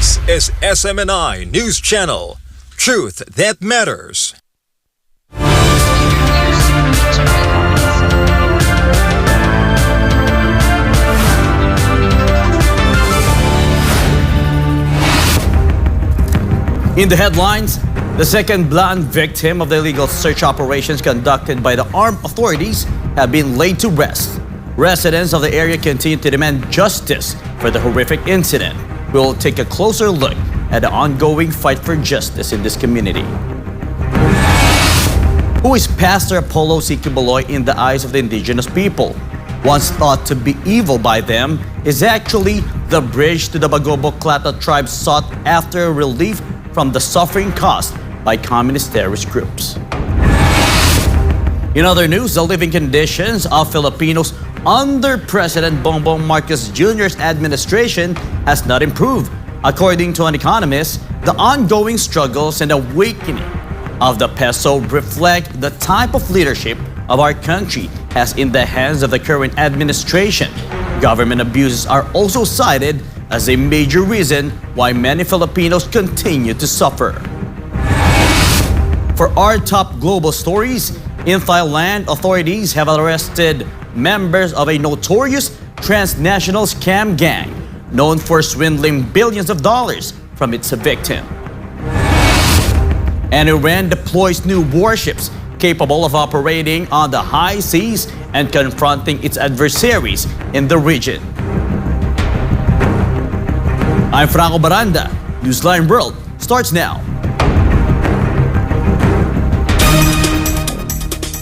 This is SMNI News Channel. Truth that matters. In the headlines, the second Blaan victim of the illegal search operations conducted by the armed authorities have been laid to rest. Residents of the area continue to demand justice for the horrific incident. We will take a closer look at the ongoing fight for justice in this community. Who is Pastor ACQ in the eyes of the indigenous people? Once thought to be evil by them, is actually the bridge to the Bagobo-Clata tribe sought after relief from the suffering caused by communist terrorist groups. In other news, the living conditions of Filipinos under President Bongbong Marcos Jr.'s administration has not improved. According to an economist, the ongoing struggles and awakening of the peso reflect the type of leadership of our country as in the hands of the current administration. Government abuses are also cited as a major reason why many Filipinos continue to suffer. For our top global stories, in Thailand, authorities have arrested members of a notorious transnational scam gang known for swindling billions of dollars from its victim. And Iran deploys new warships capable of operating on the high seas and confronting its adversaries in the region. I'm Franco Baranda. Newsline World starts now.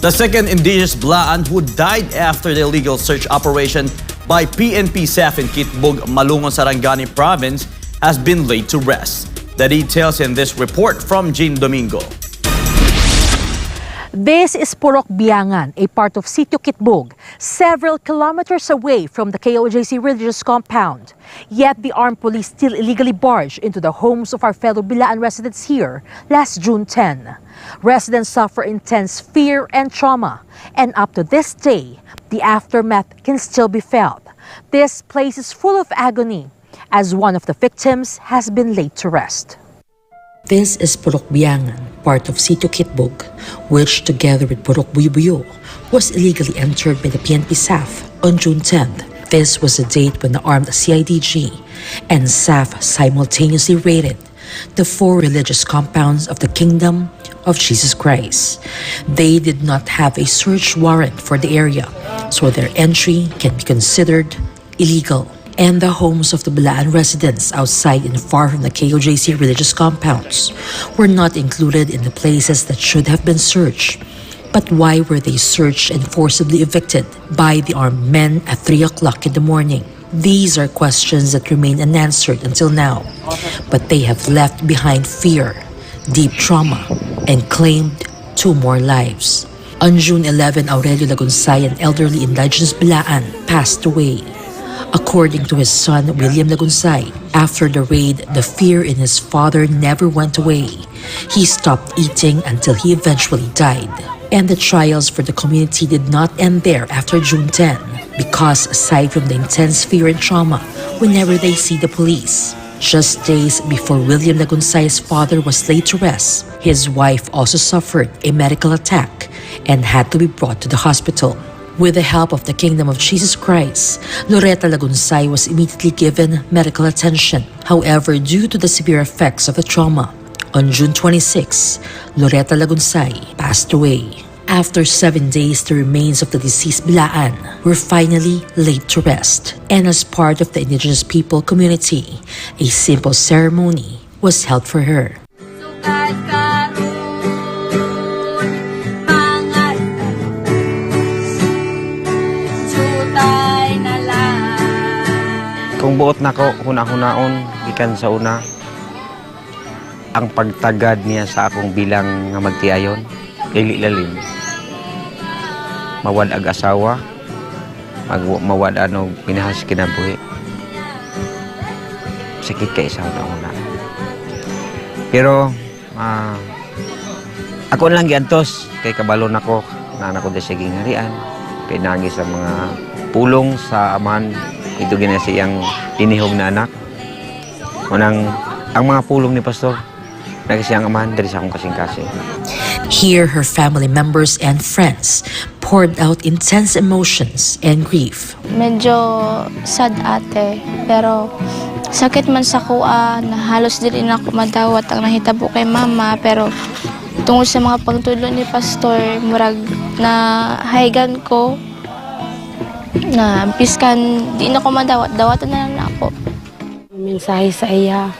The second indigenous Blaan who died after the illegal search operation by PNP-SAF in Kitbug, Malungon, Sarangani Province has been laid to rest. The details in this report from Jean Domingo. This is Purok Biangan, a part of Sitio Kitbug, several kilometers away from the KOJC religious compound. Yet the armed police still illegally barged into the homes of our fellow Bilaan residents here last June 10. Residents suffer intense fear and trauma, and up to this day, the aftermath can still be felt. This place is full of agony, as one of the victims has been laid to rest. This is Purok Biangan, part of Sitio Kitbug, which together with Purok Buyubuyo was illegally entered by the PNP-SAF on June 10th. This was the date when the armed CIDG and SAF simultaneously raided the 4 religious compounds of the Kingdom of Jesus Christ. They did not have a search warrant for the area, so their entry can be considered illegal. And the homes of the Blaan residents outside and far from the KOJC religious compounds were not included in the places that should have been searched. But why were they searched and forcibly evicted by the armed men at 3 o'clock in the morning? These are questions that remain unanswered until now, but they have left behind fear, deep trauma, and claimed 2 more lives. On June 11, Aurelio Lagunsay, an elderly indigenous Blaan, passed away. According to his son, William Lagunsay, after the raid, the fear in his father never went away. He stopped eating until he eventually died. And the trials for the community did not end there after June 10, because aside from the intense fear and trauma, whenever they see the police, just days before William Lagunsay's father was laid to rest, his wife also suffered a medical attack and had to be brought to the hospital. With the help of the Kingdom of Jesus Christ, Loretta Lagunsay was immediately given medical attention. However, due to the severe effects of the trauma, on June 26, Loretta Lagunsay passed away. After 7 days, the remains of the deceased Blaan were finally laid to rest. And as part of the indigenous people community, a simple ceremony was held for her. Kung buot na ko, huna-hunaon, gikan sa una, ang pagtagad niya sa akong bilang nga magtiayon, dili lalim. Mawad ag asawa, mawad ano, pinahas kinabuhi. Sakit ka isa huna-huna. Pero, ako lang giantos, kay kabalon ako, na anak ko da siya gingharian, pinagi sa mga pulong sa amahan. Ito ginasiyang tinihog na anak. Unang ang mga pulong ni Pastor, nagsiyang amahan dari sa akong kasing-kasing. Here, her family members and friends poured out intense emotions and grief. Medyo sad ate, pero sakit man sa kuha na halos dili na ako madawat ang nahitabo kay mama, pero tungod sa mga pagtudlo ni Pastor, murag na haygan ko na piskan di na ko madawat, dawatan na lang na ako. Mensahe sa iya,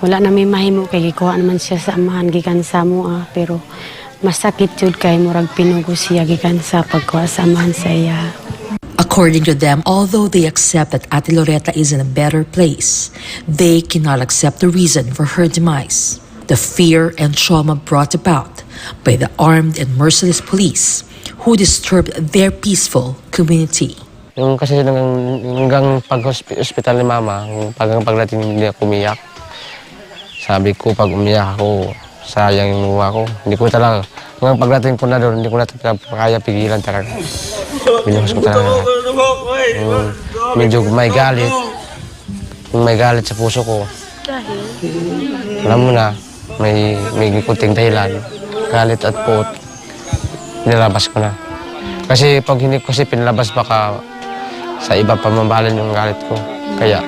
wala na may mahimo kay gikuha naman siya sa amahan gikan sa mua, pero masakit jud kay murag pinugo siya gikan sa pagkuha sa amahan sa iya. According to them, although they accept that Ate Loretta is in a better place, they cannot accept the reason for her demise. The fear and trauma brought about by the armed and merciless police who disturbed their peaceful community. Yung kasi hanggang pag-hospital ni Mama, pagdating hindi ako umiyak. Sabi ko, pag umiyak ako, sayang yung luha ko. Hindi ko talaga, hanggang pagdating ko na doon, hindi ko na kaya pigilan talaga. Binuhos ko talaga. Medyo may galit. May galit sa puso ko. Alam mo na, may kunting dahilan. Galit at puot. Nilabas ko na. Kasi pag hindi ko kasi pinalabas, baka sa iba pamamahalan yung galit ko. Kaya,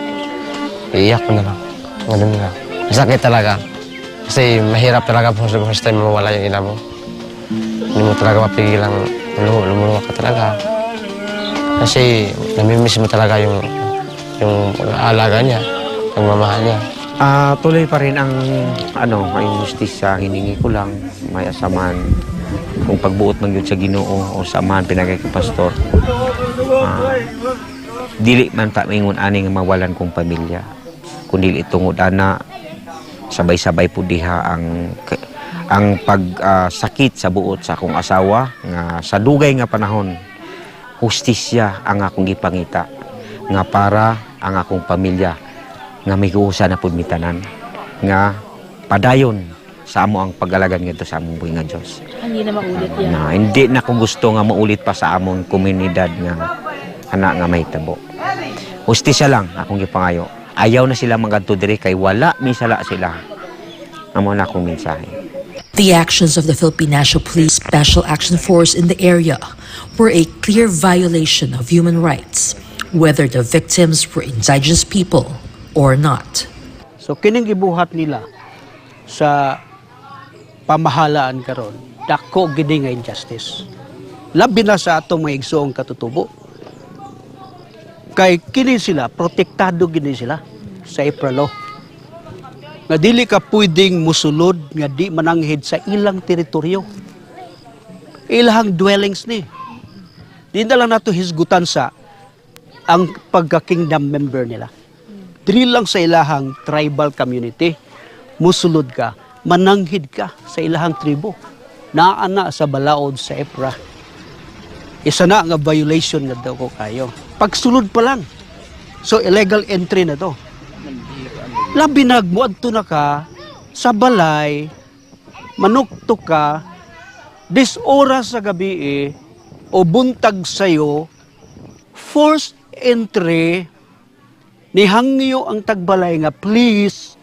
iiyak ko na lang. Ganun na. Masakit talaga. Kasi mahirap talaga po sa first time mawala yung ina mo. Hindi mo talaga mapigilang lumuluwa ka talaga. Kasi namimiss mo talaga yung alaga niya, yung mamahal niya. Tuloy pa rin ang justisya, hiningi ko lang, may asaman. Kung pagbuot man yun sa Ginoo o sa amahan pinagay kay Pastor, dili man ta mingon ani nga mawalan kong pamilya, kundi itungod ana sabay-sabay po diha ang pagsakit sa buot sa akong asawa nga sa dugay nga panahon hustisya ang akong gipangita nga para ang akong pamilya nga may kuusa na pud mitanan nga padayon sa amo ang pag-alagan ngadto sa among buhi nga Dios. Hindi na maulit yan. Hindi na ko gusto nga maulit pa sa among komunidad nga anak nga mahitabo. Hustisya lang akong gipangayo. Ayaw na sila magadto diri kay wala misala sila. Amo na akong mensahe. The actions of the Philippine National Police Special Action Force in the area were a clear violation of human rights, whether the victims were indigenous people or not. So kining gibuhat nila sa pamahalaan karon, dako gid nga injustice. Labi na sa atong mga igsoong katutubo. Kay kini sila protektado gid sila sa April law. Nga dili ka pwedeng musulod nga di mananghid sa ilang teritoryo. Ilang dwellings ni. Di na lang nato hisgutan sa ang pagka-kingdom member nila. Dili lang sa ilahang tribal community. Musulod ka, mananghid ka sa ilahang tribo. Naana sa balaod sa EPRA. Isa na nga violation nga daw ko kayo. Pagsulod pa lang. So illegal entry na to. Labi nagmuadto na ka sa balay, manukto ka, 10 oras sa gabi o buntag sayo, forced entry, nihangyo ang tagbalay nga please,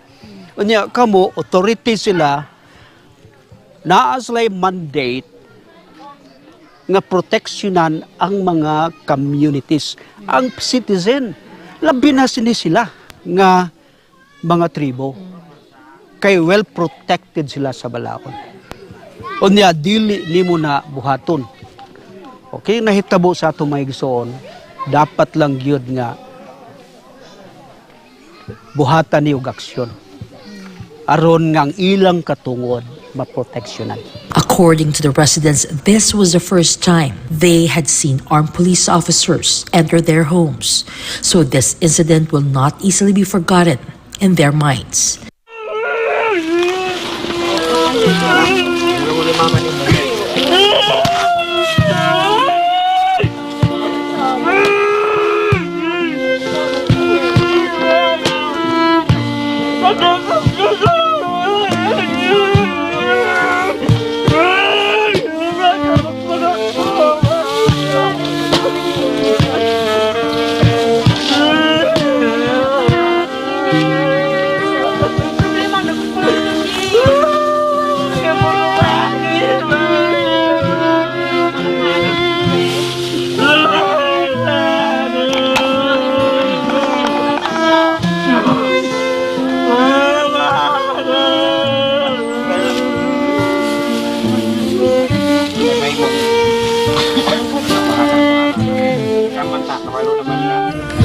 unya kamo, authority sila, naaslay mandate nga proteksyonan ang mga communities, ang citizen. Labi na sila nga mga tribo. Kay well protected sila sa balaod. Unya dili nimo na buhaton. Okay, nahitabo sa atong mga igsoon, dapat lang gyud nga buhatan ni og aksyon. Aron nga ang ilang katungod maproteksyonan. According to the residents, this was the first time they had seen armed police officers enter their homes. So this incident will not easily be forgotten in their minds.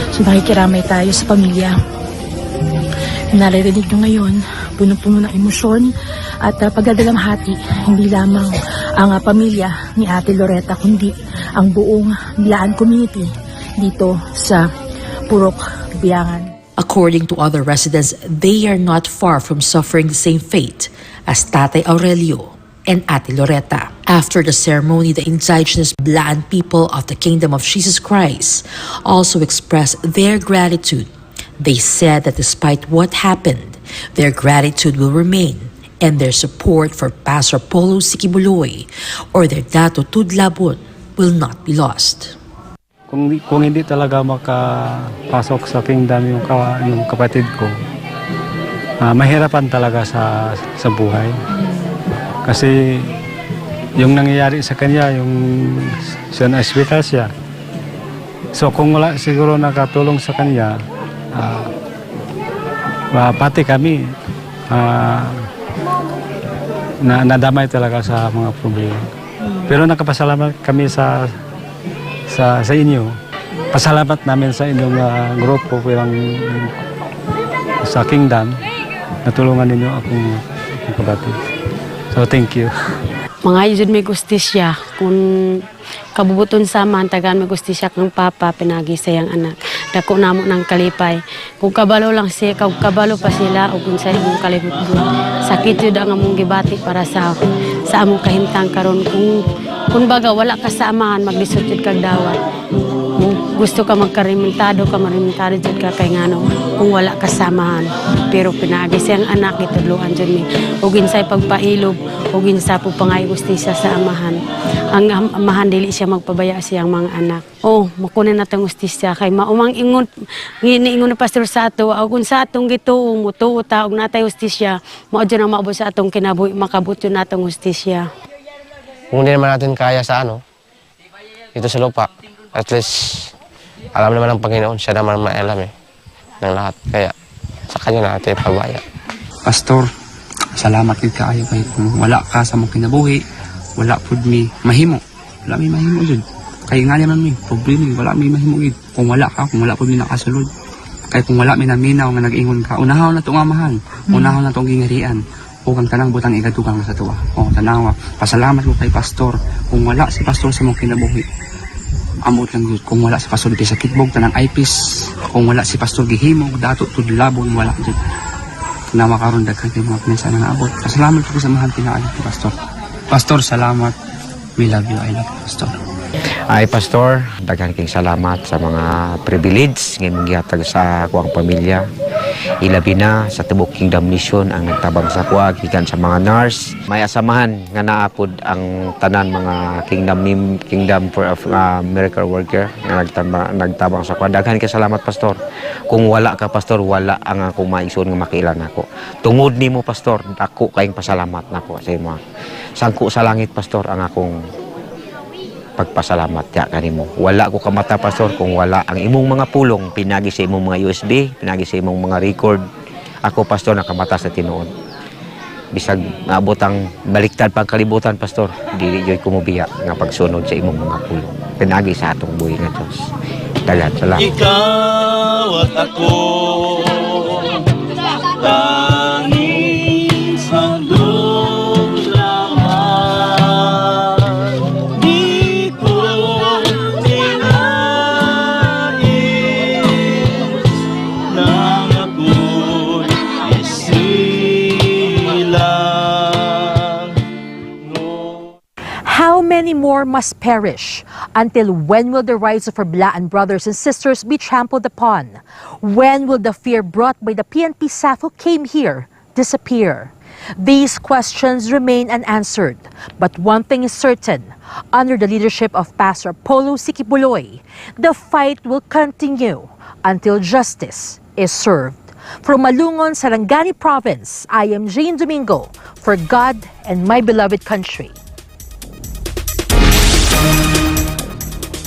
So nakikiramay tayo sa pamilya. Naririnig nyo ngayon, puno-puno ng emosyon at pagdadalamhati, hindi lamang ang pamilya ni Ate Loretta, kundi ang buong Bilaan community dito sa Purok Biangan. According to other residents, they are not far from suffering the same fate as Tatay Aurelio and Ate Loretta. After the ceremony, the indigenous Bilaan people of the Kingdom of Jesus Christ also expressed their gratitude. They said that despite what happened, their gratitude will remain and their support for Pastor Polo Sikibuloy or their Dato Tudlabon will not be lost. Kung hindi talaga makapasok sa kingdom yung kapatid ko, mahirapan talaga sa buhay. Kasi yung nangyayari sa kanya, yung sa hospital siya. So kung wala siguro nakatulong sa kanya, pati kami nadamay talaga sa mga problema. Pero nakapasalamat kami sa inyo. Pasalamat namin sa inyong grupo bilang sa kingdom. Natulungan ninyo akong kapatid. So thank you. Mga yun may gustisya, kung kabubuton sa man, tagaan may gustisya kang papa, pinagi sayang anak. Dako namo ng kalipay. Kung kabalo lang siya, kabalo pa sila, o kung sa imong kalibutbut. Sakit yun ang among gibati para sa among kahintang karon. Kung baga wala ka sa amahan, maglisod yun kag dawat. Gusto ka magkarimentado dyan ka kay ngano kung wala ka samahan. Pero pinagi siyang anak, itudluan dyan ni. Ugin sa'y pagpailob, ugin sa po pangay gustisya sa amahan. Ang amahan dili siya magpabaya siyang mga anak. Makunin natin gustisya kay maumang ingon na pastor sa ato, kung sa atong gituong mutuo taog natay gustisya, mao dyan ang maabot sa atong kinabuhi, makabot yun natong gustisya. Kung hindi naman natin kaya sa dito sa lupa, at least alam naman ng Panginoon, siya naman maalam ng lahat. Kaya sa kanya natin pabaya. Pastor, salamat yun kaayo kay kung wala ka sa mong kinabuhi, wala po mi mahimo. Wala mi mahimo yun. Kaya nga naman mi, problema wala mi mahimo yun. Kung wala po mi nakasulod. Kaya kung wala mi naminaw nga nag-ingon ka, unahaw na itong amahan, unahaw na itong gingarian. O kang tanang butang igadugang sa tuwa. O tanawa, pasalamat ko kay Pastor. Kung wala si Pastor sa mong kinabuhi, amot lang yun. Kung wala si Pastor di sa kitbog, tanang IPIS. Kung wala si Pastor gihimog, dato tudlabon, wala dyan. Tanawa karon daghan kay mga pinsan nga abot. Pasalamat ko sa mahal pinaalit ni Pastor. Pastor, salamat. We love you. I love you, Pastor. Ay, Pastor, daghan king salamat sa mga privilege ng gihatag sa kuwang pamilya. Ilabi na sa Tibok Kingdom Mission ang nagtabang sa kuwa, gikan sa mga nurse. May asamahan nga naapod ang tanan mga Kingdom for Miracle Worker nga nagtabang sa kuwa. Daghan kay salamat, Pastor. Kung wala ka, Pastor, wala ang akong maison nga makilan nako. Tungod nimo, Pastor, ako kayong pasalamat nako sa imo. Sangko sa langit, Pastor, ang akong pagpasalamat ya kanimo. Wala ko kamata, Pastor, kung wala ang imong mga pulong, pinagi sa imong mga USB, pinagi sa imong mga record. Ako, Pastor, nakamata sa tinuod. Bisag naabot ang baliktad pang kalibutan, Pastor, dili joy kumubiya nga pagsunod sa imong mga pulong. Pinagi sa atong buhi nga Diyos. Dagat salamat. Ikaw at ako tanging sa many more must perish? Until when will the rights of our Bilaan brothers and sisters be trampled upon? When will the fear brought by the PNP-SAF who came here disappear? These questions remain unanswered, but one thing is certain. Under the leadership of Pastor Polo Sikibuloy, the fight will continue until justice is served. From Malungon, Sarangani Province, I am Jane Domingo for God and my beloved country.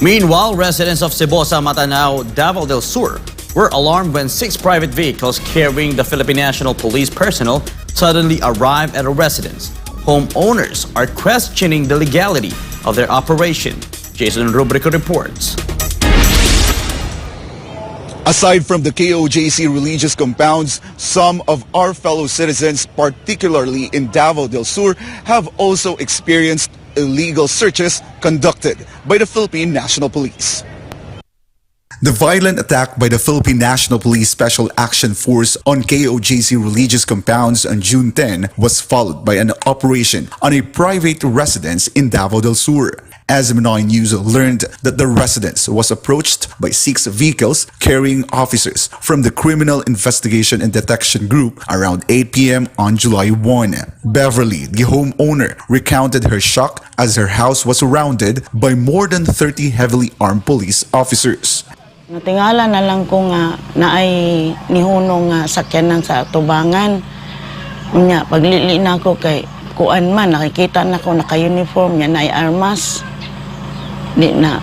Meanwhile, residents of Cebosa, Matanao, Davao del Sur were alarmed when 6 private vehicles carrying the Philippine National Police personnel suddenly arrived at a residence. Homeowners are questioning the legality of their operation. Jason Rubrico reports. Aside from the KOJC religious compounds, some of our fellow citizens, particularly in Davao del Sur, have also experienced illegal searches conducted by the Philippine National Police. The violent attack by the Philippine National Police Special Action Force on KOJC religious compounds on June 10 was followed by an operation on a private residence in Davao del Sur. SMNI News learned that the residence was approached by 6 vehicles carrying officers from the Criminal Investigation and Detection Group around 8 p.m. on July 1. Beverly, the homeowner, recounted her shock as her house was surrounded by more than 30 heavily armed police officers. Natingala na lang ko nga naay nihunong nga sakyanan sa tubangan. Unya, paglili na ako kay kuan man, nakikita na ko naka-uniform niya, naay armas. Di na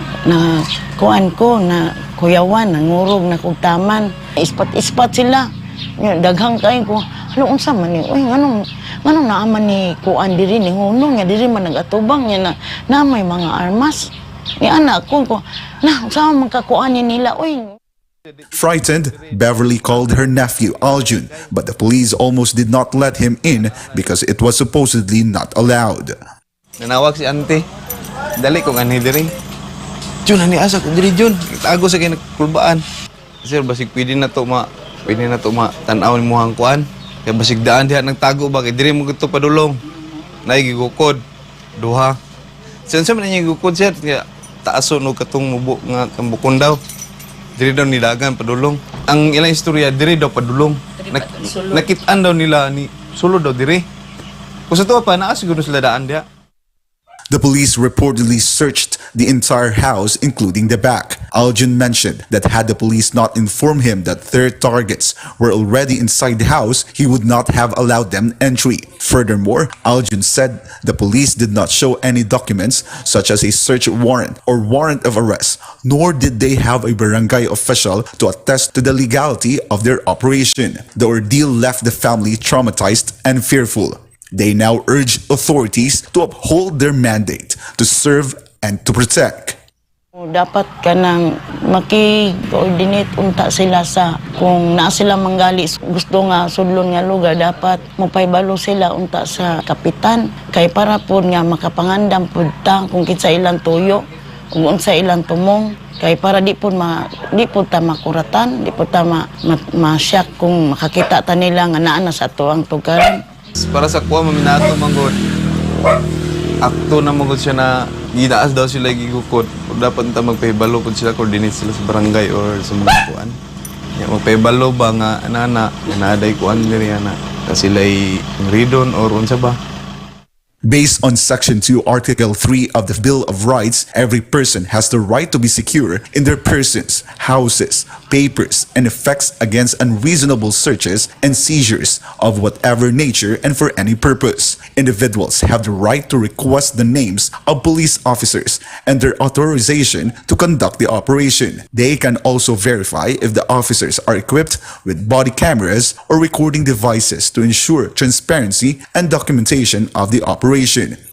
kuan ko na kuyawan, nangurog na kugtaman. Ispat-ispat sila. Daghang kain ko, ano unsa man ni? Uy, nganong naaman ni kuan diri ni hunong nga diri man nagatubang niya na may mga armas. Ni anak ko na unsa man kakuanin nila uy. Frightened, Beverly called her nephew Aljun, but the police almost did not let him in because it was supposedly not allowed. Nanawag si auntie. Dali kong anhi diri. Jun, ani asa ko diri Jun. Itago sa kay nagkulbaan. Sir, basig pwede na to ma tan-awon mo hang kuan. Kay basig daan diha nagtago ba kay diri mo gito padulong. Nay gigukod. Duha. Sensa man niya gigukod sir kaya taaso no katong mubo nga kambukon daw. Diri daw nidagan padulong. Ang ilang istorya diri daw padulong. Nakitaan daw nila ni sulod daw diri. Kung sa tuwa pa naa siguro sila daan diha. The police reportedly searched the entire house, including the back. Aljun mentioned that had the police not informed him that third targets were already inside the house, he would not have allowed them entry. Furthermore, Aljun said the police did not show any documents such as a search warrant or warrant of arrest, nor did they have a barangay official to attest to the legality of their operation. The ordeal left the family traumatized and fearful. They now urge authorities to uphold their mandate to serve and to protect. Dapat ka nang maki-coordinate unta sila sa kung naa sila manggali gusto nga sudlon nga lugar dapat mapaybalo sila unta sa kapitan kay para po nga makapangandam pud ta kung kinsa ilang tuyo ug unsa ilang tumong kay para di po ta makuratan di po ta ma-shock kung makakita ta nila nga naa na sa tuang tugaran. Para sa kuha maminato manggod. Akto na manggod siya na ginaas daw sila gigukod. Dapat nita magpahibalo kung sila coordinate sila sa barangay or sa mga kuan. Magpahibalo ba nga anana naaday kuan diri ana. Kasi sila'y ridon or unsa ba. Based on Section 2, Article 3 of the Bill of Rights, every person has the right to be secure in their persons, houses, papers, and effects against unreasonable searches and seizures of whatever nature and for any purpose. Individuals have the right to request the names of police officers and their authorization to conduct the operation. They can also verify if the officers are equipped with body cameras or recording devices to ensure transparency and documentation of the operation.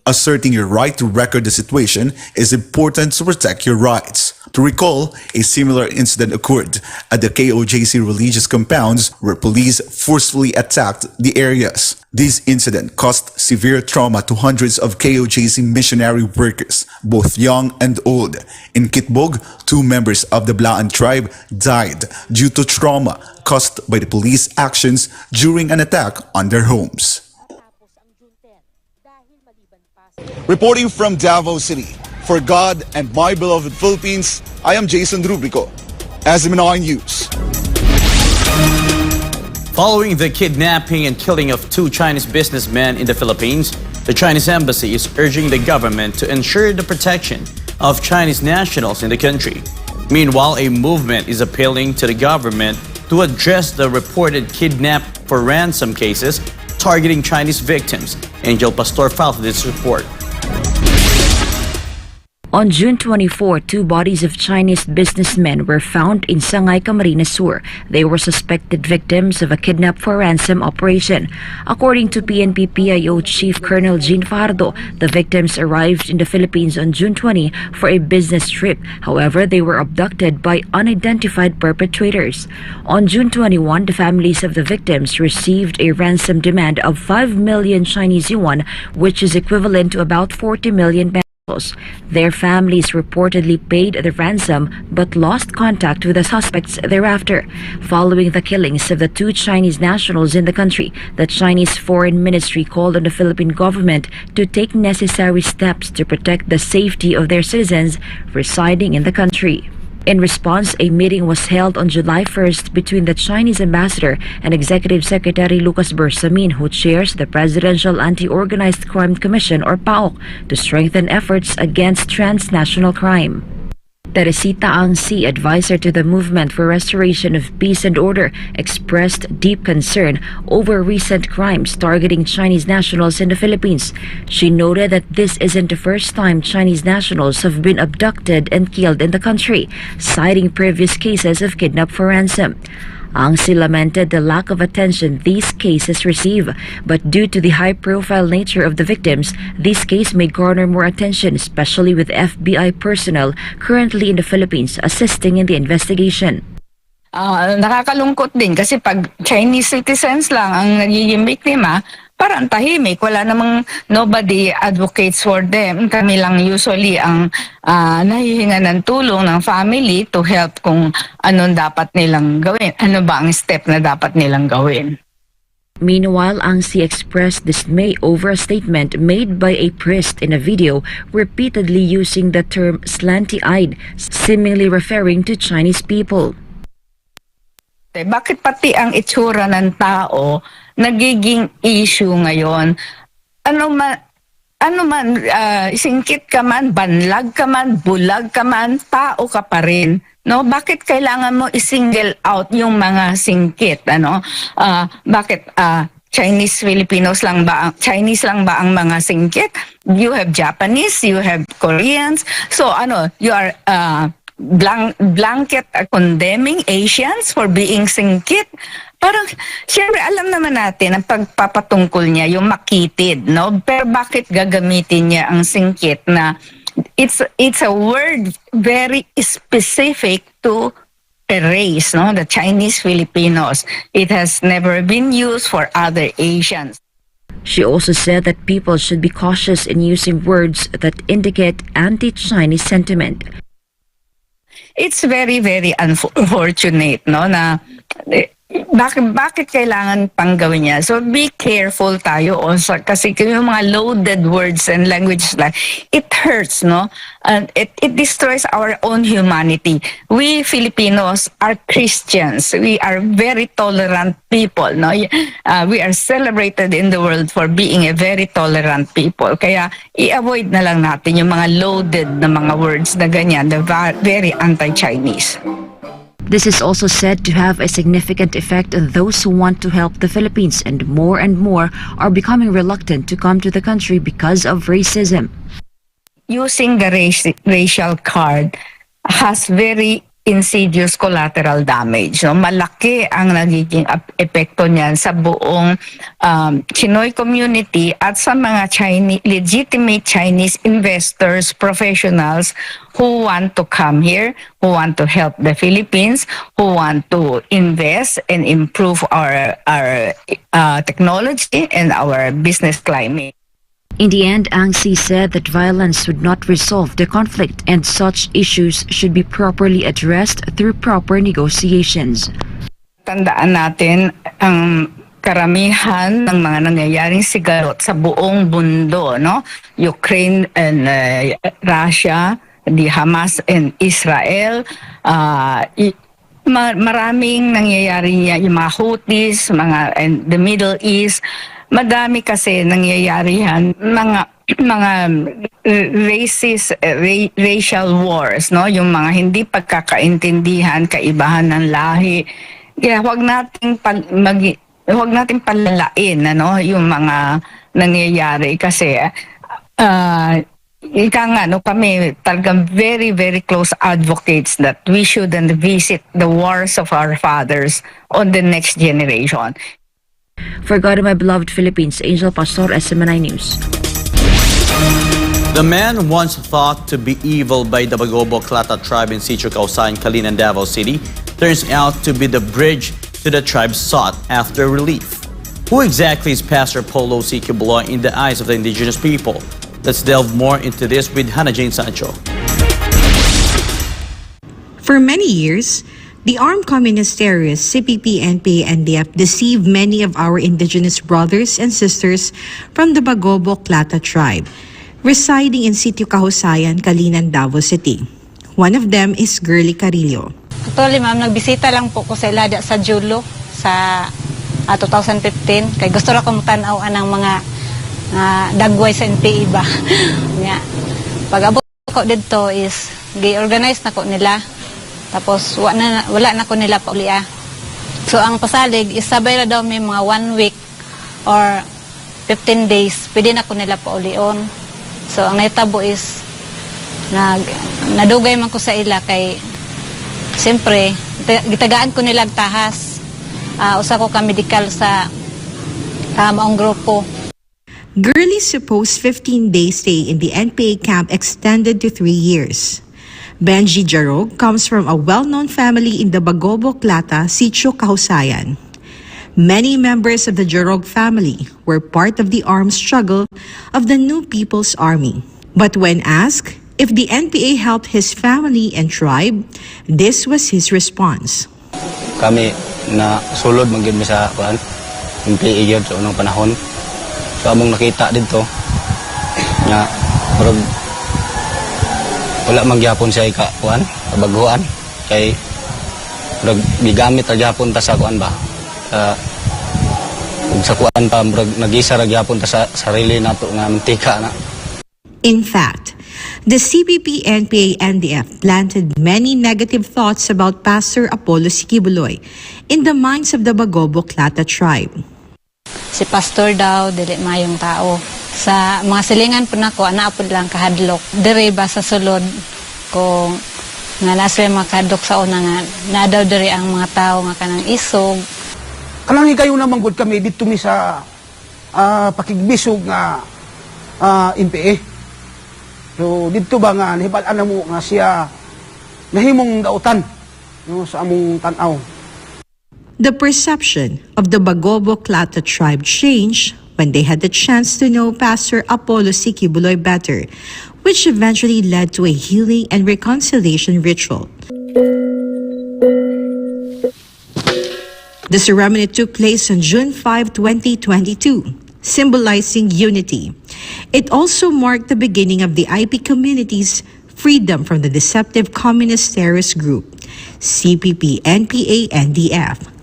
Asserting your right to record the situation is important to protect your rights. To recall, a similar incident occurred at the KOJC religious compounds where police forcefully attacked the areas. This incident caused severe trauma to hundreds of KOJC missionary workers, both young and old. In Kitbog, 2 members of the Blaan tribe died due to trauma caused by the police actions during an attack on their homes. Reporting from Davao City, for God and my beloved Philippines, I am Jason Rubrico, SMNI News. Following the kidnapping and killing of 2 Chinese businessmen in the Philippines, the Chinese embassy is urging the government to ensure the protection of Chinese nationals in the country. Meanwhile, a movement is appealing to the government to address the reported kidnap for ransom cases targeting Chinese victims. Angel Pastor filed this report. On June 24, two bodies of Chinese businessmen were found in Sangay, Camarines Sur. They were suspected victims of a kidnap for ransom operation. According to PNP-PIO Chief Colonel Jean Fardo, the victims arrived in the Philippines on June 20 for a business trip. However, they were abducted by unidentified perpetrators. On June 21, the families of the victims received a ransom demand of 5 million Chinese yuan, which is equivalent to about 40 million pesos. Their families reportedly paid the ransom but lost contact with the suspects thereafter. Following the killings of the two Chinese nationals in the country, the Chinese Foreign Ministry called on the Philippine government to take necessary steps to protect the safety of their citizens residing in the country. In response, a meeting was held on July 1st between the Chinese ambassador and Executive Secretary Lucas Bersamin, who chairs the Presidential Anti-Organized Crime Commission or PAOC, to strengthen efforts against transnational crime. Teresita Angsi, advisor to the Movement for Restoration of Peace and Order, expressed deep concern over recent crimes targeting Chinese nationals in the Philippines. She noted that this isn't the first time Chinese nationals have been abducted and killed in the country, citing previous cases of kidnap for ransom. Angsi lamented the lack of attention these cases receive, but due to the high-profile nature of the victims, this case may garner more attention, especially with FBI personnel currently in the Philippines assisting in the investigation. Nakakalungkot din kasi pag Chinese citizens lang ang nagiging biktima, parang tahimik, wala namang nobody advocates for them. Kami lang usually ang nahihinga ng tulong ng family to help kung anong dapat nilang gawin. Ano ba ang step na dapat nilang gawin? Meanwhile, Angsi expressed dismay over a statement made by a priest in a video repeatedly using the term slanty-eyed, seemingly referring to Chinese people. Bakit pati ang itsura ng tao nagiging issue ngayon? Ano man, singkit ka man, banlag ka man, bulag ka man, tao ka pa rin. No? Bakit kailangan mo i-single out yung mga singkit? Ano? Bakit Chinese Filipinos lang ba, Chinese lang ba ang mga singkit? You have Japanese, you have Koreans. So you are blanket condemning Asians for being singkit. Parang, syempre, alam naman natin ang pagpapatungkol niya, yung makitid, no? Pero bakit gagamitin niya ang singkit na it's a word very specific to a race, no? The Chinese Filipinos. It has never been used for other Asians. She also said that people should be cautious in using words that indicate anti-Chinese sentiment. It's very, very unfortunate, no, na bakit kailangan pang gawin niya? So be careful tayo also kasi yung mga loaded words and language like it hurts, no? And it destroys our own humanity. We Filipinos are Christians. We are very tolerant people, no? We are celebrated in the world for being a very tolerant people. Kaya i-avoid na lang natin yung mga loaded na mga words na ganyan, the very anti-Chinese. This is also said to have a significant effect on those who want to help the Philippines, and more are becoming reluctant to come to the country because of racism. Using the racial card has very insidious collateral damage. No? Malaki ang nagiging epekto niyan sa buong Chinoy community at sa mga legitimate Chinese investors, professionals who want to come here, who want to help the Philippines, who want to invest and improve our technology and our business climate. In the end, Angsi said that violence would not resolve the conflict and such issues should be properly addressed through proper negotiations. Tandaan natin ang karamihan ng mga nangyayaring sigalot sa buong mundo, no? Ukraine and Russia, the Hamas and Israel, maraming nangyayari niya, yung mga Houthis, and the Middle East. Madami kasi nangyayari yan, mga racist, racial wars, no? Yung mga hindi pagkakaintindihan, kaibahan ng lahi. Kaya huwag nating palalain, ano, yung mga nangyayari kasi ika nga, no, kami talagang very, very close advocates that we shouldn't visit the wars of our fathers on the next generation. For God and my beloved Philippines, Angel Pastor, SMNI News. The man once thought to be evil by the Bagobo Klata tribe in Sitio Causayan, Calinan, Davao City turns out to be the bridge to the tribe sought after relief. Who exactly is Pastor Polo ACQ in the eyes of the indigenous people? Let's delve more into this with Hannah Jane Sancho. For many years, the armed communist terrorists CPP, NPA-NDF deceived many of our indigenous brothers and sisters from the Bagobo Klata tribe, residing in Sitio Causayan, Calinan, Davao City. One of them is Girly Carillo. Actually, ma'am, nagbisita lang po ko sa ilada sa Julo sa 2015. Kay gusto ra ko mutanaw anang mga dagway sa NPA ba. Nga. Pag abot ko dito is gi-organize na ko nila. Tapos wala na ko nila paulia. So ang pasalig is sabay na daw may mga 1 week or 15 days. Pwede na ko nila paulion. So ang naitabo is nadugay man ko sa ila kay siyempre gitagaan ko nilang tahas. Usa ko ka medical sa maong grupo. Girly's supposed 15-day stay in the NPA camp extended to 3 years. Benji Jarog comes from a well-known family in the Bagobo Klata, Sitio Causayan. Many members of the Jarog family were part of the armed struggle of the New People's Army. But when asked if the NPA helped his family and tribe, this was his response. Kami na sulod manggid mi sa NPA yun sa unang panahon. So among nakita dito nga wala mangyapon siya kabaguan kay gigamit ra gyapon ta sa ba sa pa nagisa ra gyapon ta sa sarili nato nga mantika na. In fact, the CPP-NPA-NDF planted many negative thoughts about Pastor Apollo Sikibuloy in the minds of the Bagobo Klata tribe. Si pastor daw dili mayong tao. Sa mga silingan po nako ana po lang kahadlok. Diri ba sa sulod kung nga nasa mga kahadlok sa una nga na daw diri ang mga tao nga kanang isog. Kanang kayo naman gud kami dito mi sa pakigbisog nga NPA. So dito ba nga nahibal-an na mo nga siya nahimong dautan no, sa among tan-aw. The perception of the Bagobo Klata tribe changed when they had the chance to know Pastor Apollo Sikibuloy better, which eventually led to a healing and reconciliation ritual. The ceremony took place on June 5, 2022, symbolizing unity. It also marked the beginning of the IP community's freedom from the deceptive communist terrorist group, CPP-NPA-NDF.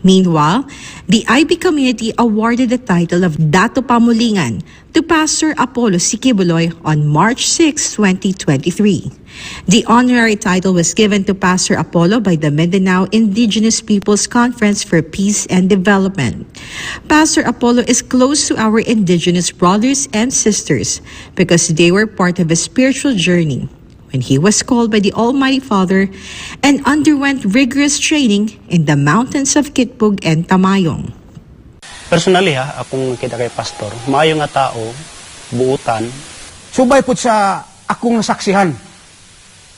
Meanwhile, the IB community awarded the title of Dato Pamulingan to Pastor Apollo Sikibuloy on March 6, 2023. The honorary title was given to Pastor Apollo by the Mindanao Indigenous Peoples Conference for Peace and Development. Pastor Apollo is close to our indigenous brothers and sisters because they were part of a spiritual journey when he was called by the Almighty Father and underwent rigorous training in the mountains of Kitbug and Tamayong. Personally akong kita kay pastor, maayo nga tao, buutan. Subay po sa akong nasaksihan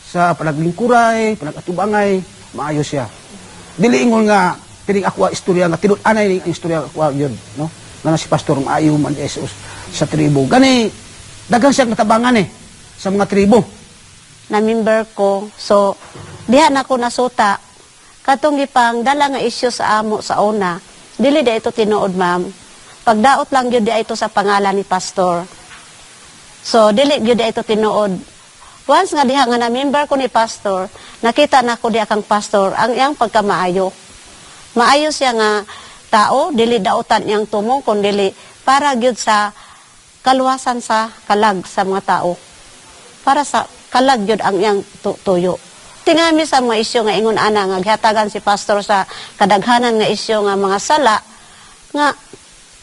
sa panaglingkuray, panagatubanay, maayo siya. Dili ingon nga pining ako istorya nga tinud-anay ang istorya ko yun, no? Na si pastor maayo man Jesus sa tribo. Gani daghang siya natabangan sa mga tribo. Na member ko. So, diha na ko nasuta. Katong gipang dala nga issue sa amo sa una. Dili da ito tinuod, ma'am. Pagdaot lang yun di ito sa pangalan ni pastor. So, dili yun di ito tinuod. Once nga diha nga na member ko ni pastor, nakita na ko diha kang pastor, ang iyang pagkamaayo. Maayo siya nga tao, dili daotan iyang tumong, kundi para gyud sa kaluwasan sa kalag sa mga tao. Para sa kalag yun ang iyang tuyo. Tingami sa mga isyo nga ingon ana nga gihatagan si pastor sa kadaghanan nga isyo nga mga sala nga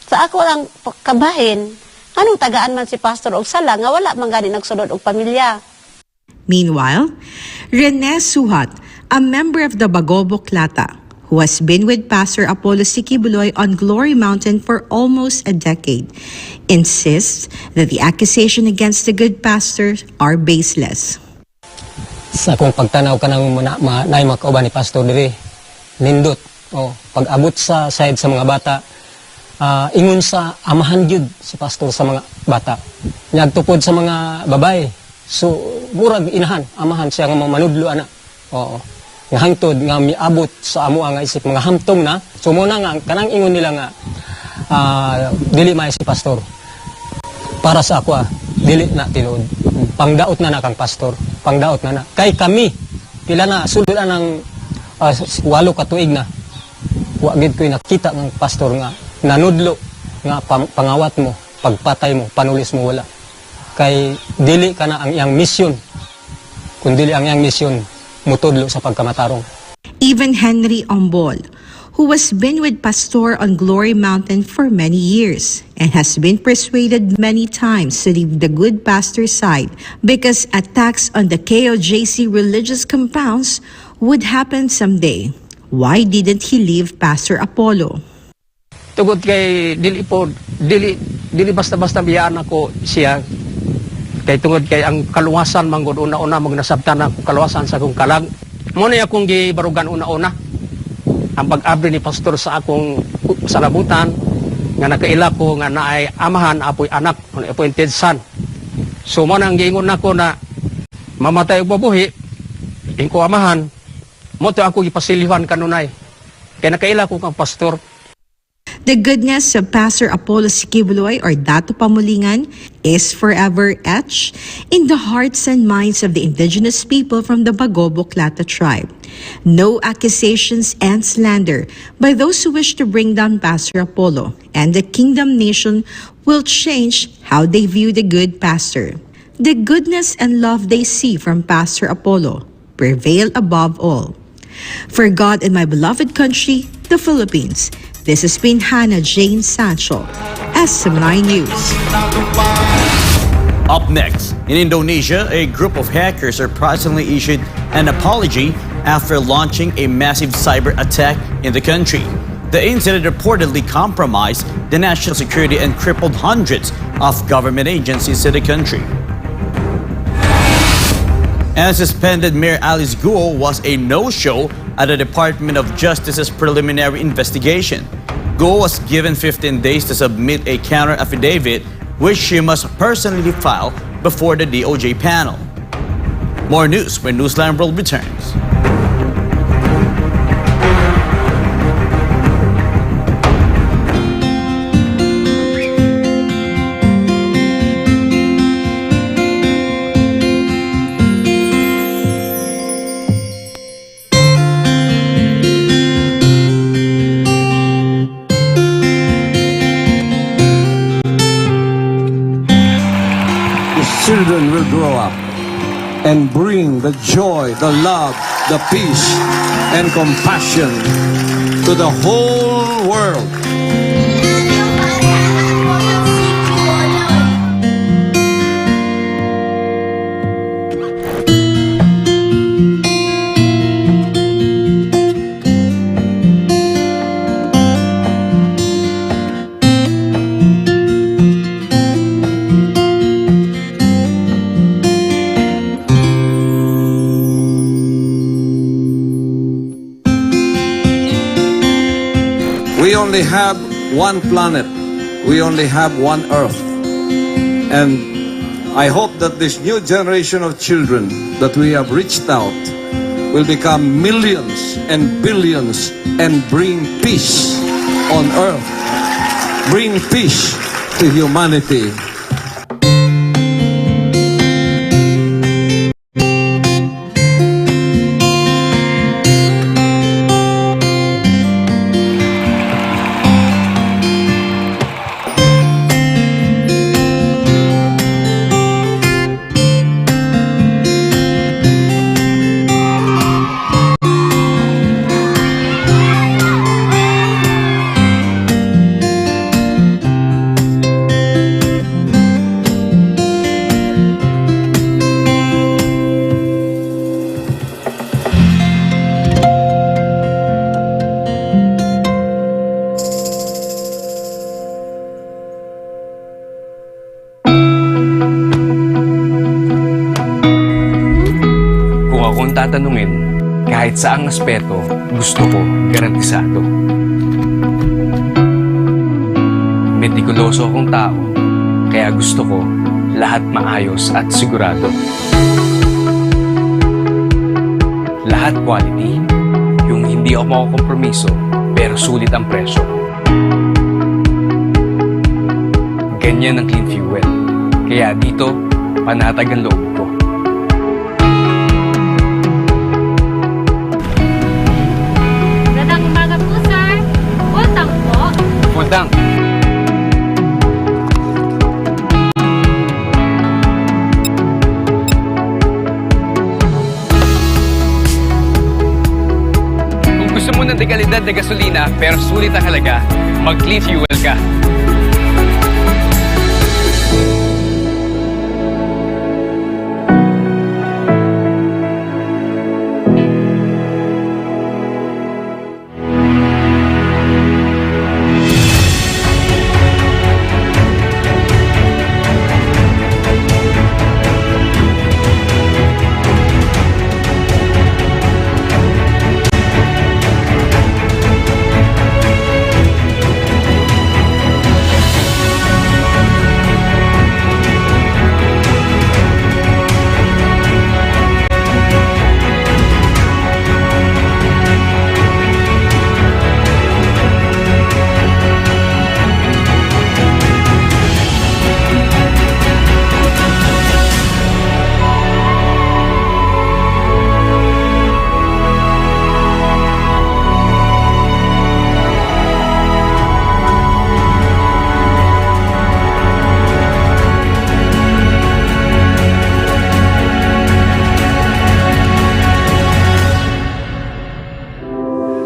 sa ako lang kabahin Anong tagaan man si pastor og sala nga wala man gani nagsulod og pamilya. Meanwhile, Rene Suhat, a member of the Bagobo Klata, who has been with Pastor Apollo Sikibuloy on Glory Mountain for almost a decade, insists that the accusation against the good pastors are baseless. Sa kung pagtanaw ka ng naay makauban ni pastor diri, nindot. Pag abot sa side sa mga bata, ingon sa amahan gyud si pastor sa mga bata. Nagtupod sa mga babae. So murag inahan, amahan siya nga manudlo ana. Nga hangtod nga miabot sa amo nga isip mga hamtong na. So muna nga kanang ingon nila nga dili may si pastor. Para sa ako dili na tinuod. Pangdaot na kang pastor. Pangdaot na. Kay kami pila na sulod ng 8 ka tuig na. Wa gid koy nakita ng pastor nga nanudlo nga pangawat mo, pagpatay mo, panulis mo wala. Kay dili ka na ang iyang misyon. Kung dili ang iyang misyon mutudlo sa pagkamatarong. Even Henry Ombol, who has been with Pastor on Glory Mountain for many years and has been persuaded many times to leave the good pastor's side because attacks on the KOJC religious compounds would happen someday. Why didn't he leave Pastor Apollo? Tugod kay dili basta-basta biyaan ako siya. Kay tungod kay ang kaluwasan manggod una-una magnasabtan ang kaluwasan sa akong kalag. Mo na akong gibarugan una-una. Ang pag-abri ni pastor sa akong salabutan nga nakaila ko nga naay amahan apoy anak, appointed son. So mo nang giingon nako na mamatay og babuhi, ingko amahan, mo to ako gipasilihan kanunay. Kay nakaila ko kang pastor. The goodness of Pastor Apollo Sikibuloy or Dato Pamulingan is forever etched in the hearts and minds of the indigenous people from the Bagobo Klata tribe. No accusations and slander by those who wish to bring down Pastor Apollo and the Kingdom Nation will change how they view the good pastor. The goodness and love they see from Pastor Apollo prevail above all. For God and my beloved country, the Philippines, this has been Hannah Jane Sancho, SM9 News. Up next, in Indonesia, a group of hackers surprisingly issued an apology after launching a massive cyber attack in the country. The incident reportedly compromised the national security and crippled hundreds of government agencies in the country. And suspended Mayor Alice Guo was a no-show at the Department of Justice's preliminary investigation. Guo was given 15 days to submit a counter-affidavit which she must personally file before the DOJ panel. More news when Newsline World returns. Children will grow up and bring the joy, the love, the peace, and compassion to the whole world. We only have one planet. We only have one Earth. And I hope that this new generation of children that we have reached out will become millions and billions and bring peace on Earth. Bring peace to humanity. tatanungin, kahit saang aspeto, gusto ko garantisado. Metikuloso akong tao, kaya gusto ko lahat maayos at sigurado. Lahat quality, yung hindi ako makukompromiso, pero sulit ang presyo. Ganyan ang clean fuel. Kaya dito, panatag ang loob ko. Magandang umaga po, sir. Full tank po. Full tank. Kung gusto mo ng dekalidad na gasolina pero sulit ang halaga, mag-clean fuel ka.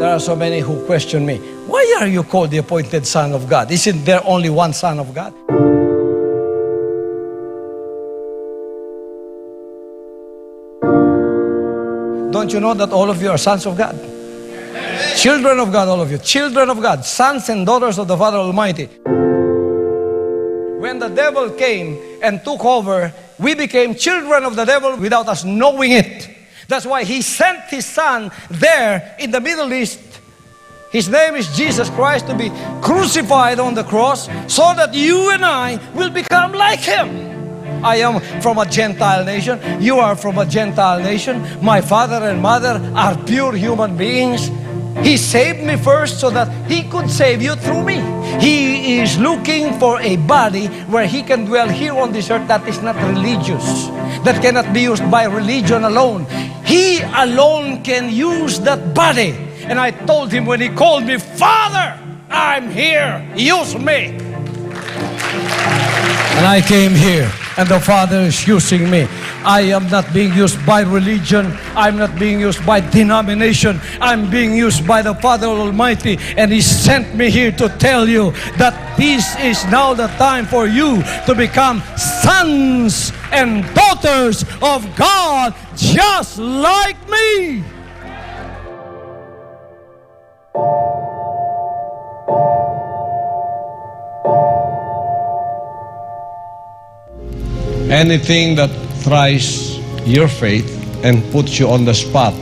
There are so many who question me, why are you called the appointed Son of God? Isn't there only one Son of God? Don't you know that all of you are sons of God? Children of God, all of you. Children of God, sons and daughters of the Father Almighty. When the devil came and took over, we became children of the devil without us knowing it. That's why he sent his son there in the Middle East. His name is Jesus Christ, to be crucified on the cross so that you and I will become like him. I am from a Gentile nation. You are from a Gentile nation. My father and mother are pure human beings. He saved me first so that he could save you through me. He is looking for a body where he can dwell here on this earth that is not religious, that cannot be used by religion alone. He alone can use that body. And I told him when he called me, Father, I'm here, use me. And I came here, and the Father is using me. I am not being used by religion. I'm not being used by denomination. I'm being used by the Father Almighty. And He sent me here to tell you that this is now the time for you to become sons and daughters of God, just like me. Anything that tries your faith and puts you on the spot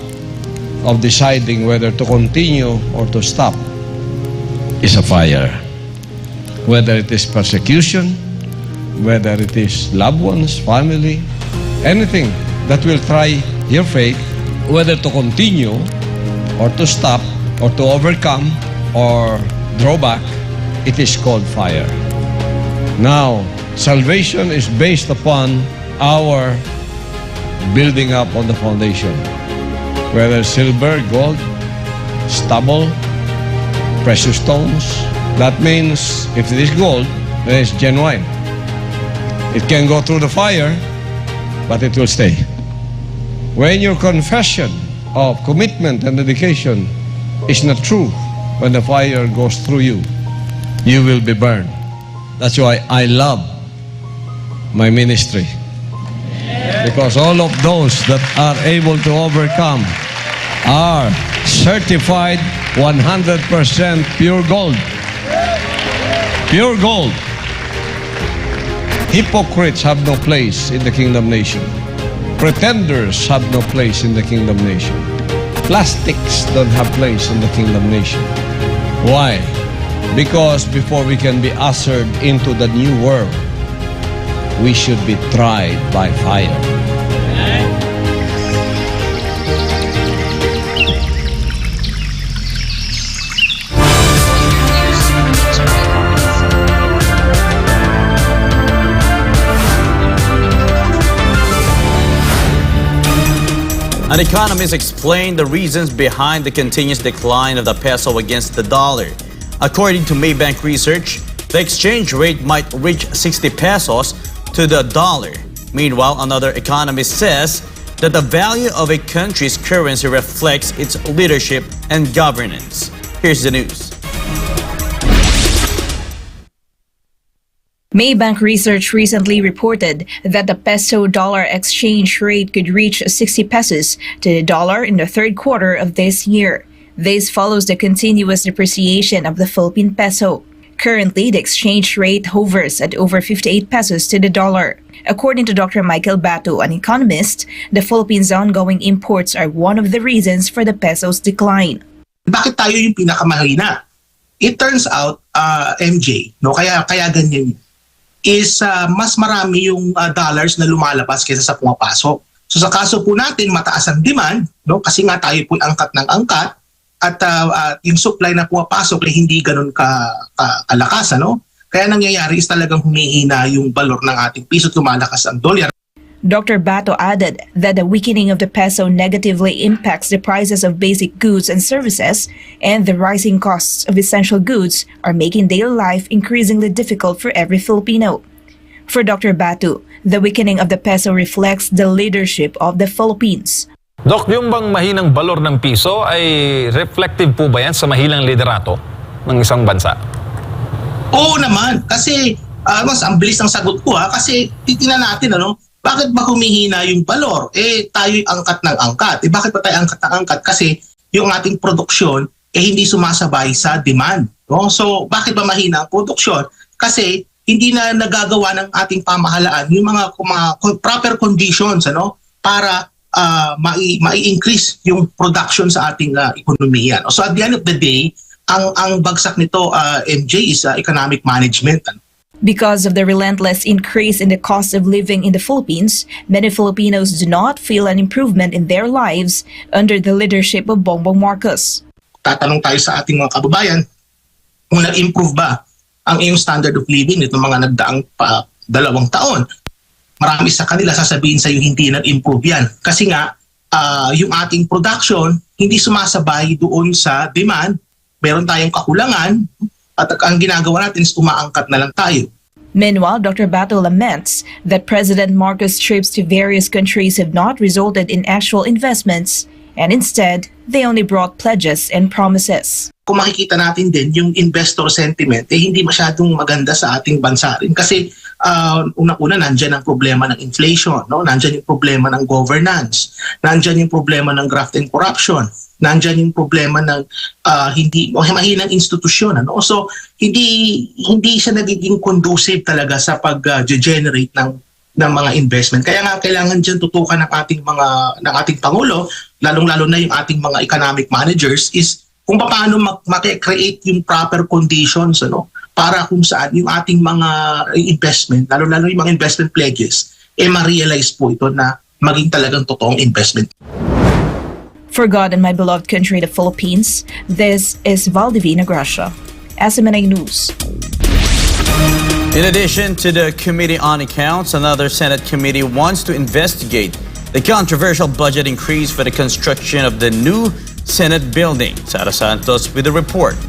of deciding whether to continue or to stop is a fire. Whether it is persecution, whether it is loved ones, family, anything that will try your faith, whether to continue or to stop or to overcome or draw back, it is called fire. Now, salvation is based upon our building up on the foundation. Whether silver, gold, stubble, precious stones. That means if it is gold, then it's genuine. It can go through the fire, but it will stay. When your confession of commitment and dedication is not true, when the fire goes through you, you will be burned. That's why I love my ministry. Because all of those that are able to overcome are certified 100% pure gold. Pure gold. Hypocrites have no place in the kingdom nation. Pretenders have no place in the kingdom nation. Plastics don't have place in the kingdom nation. Why? Because before we can be ushered into the new world, we should be tried by fire. An economist explained the reasons behind the continuous decline of the peso against the dollar. According to Maybank Research, the exchange rate might reach 60 pesos to the dollar. Meanwhile, another economist says that the value of a country's currency reflects its leadership and governance. Here's the news. Maybank Research recently reported that the peso-dollar exchange rate could reach 60 pesos to the dollar in the third quarter of this year. This follows the continuous depreciation of the Philippine peso. Currently, the exchange rate hovers at over 58 pesos to the dollar. According to Dr. Michael Bato, an economist, the Philippines' ongoing imports are one of the reasons for the peso's decline. Bakit tayo yung pinakamahina? It turns out, MJ, no, kaya ganyan is mas marami yung dollars na lumalabas kaysa sa pumapasok. So sa kaso po natin, mataas ang demand, no, kasi nga tayo po angkat ng angkat, at yung supply na pumapasok ay hindi ganun kalakas, ano? Kaya nangyayari is talagang humihina yung valor ng ating piso at lumalakas ang dolyar. Dr. Bato added that the weakening of the peso negatively impacts the prices of basic goods and services, and the rising costs of essential goods are making daily life increasingly difficult for every Filipino. For Dr. Bato, the weakening of the peso reflects the leadership of the Philippines. Dok, yung bang mahinang balor ng piso ay reflective po ba yan sa mahilang liderato ng isang bansa? Oo naman, kasi mas ang bilis ng sagot ko kasi titingnan natin bakit ba humihina yung valor? Tayo'y angkat ng angkat. Bakit ba tayo angkat ng angkat? Kasi yung ating produksyon hindi sumasabay sa demand. No? So bakit ba mahina ang produksyon? Kasi hindi na nagagawa ng ating pamahalaan yung mga proper conditions para mai-increase yung production sa ating ekonomiya. So at the end of the day, ang bagsak nito, MJ, is economic management. Because of the relentless increase in the cost of living in the Philippines, many Filipinos do not feel an improvement in their lives under the leadership of Bongbong Marcos. Tatanong tayo sa ating mga kababayan kung nag-improve ba ang iyong standard of living nitong mga nagdaang 2 taon. Marami sa kanila sasabihin sa iyo hindi nag-improve yan. Kasi nga, yung ating production hindi sumasabay doon sa demand. Meron tayong kakulangan at ang ginagawa natin is umaangkat na lang tayo. Meanwhile, Dr. Bato laments that President Marcos' trips to various countries have not resulted in actual investments, and instead, they only brought pledges and promises. Kung makikita natin din, yung investor sentiment hindi masyadong maganda sa ating bansa rin. Kasi unang-una, nandyan ang problema ng inflation, nandyan yung problema ng governance, nandyan yung problema ng graft and corruption, nandyan yung problema ng mahinang institusyon. So, hindi siya nagiging conducive talaga sa pag-generate ng mga investment. Kaya nga kailangan dyan tutukan ng ating Pangulo, lalong-lalo na yung ating mga economic managers, is kung paano mag-create yung proper conditions para kung saan yung ating mga investment, lalo-lalo yung mga investment pledges, ma-realize po ito na maging talagang totoong investment. For God and my beloved country, the Philippines, this is Valdivina Gracia, SMNA News. In addition to the Committee on Accounts, another Senate committee wants to investigate the controversial budget increase for the construction of the new Senate building. Sara Santos with the report.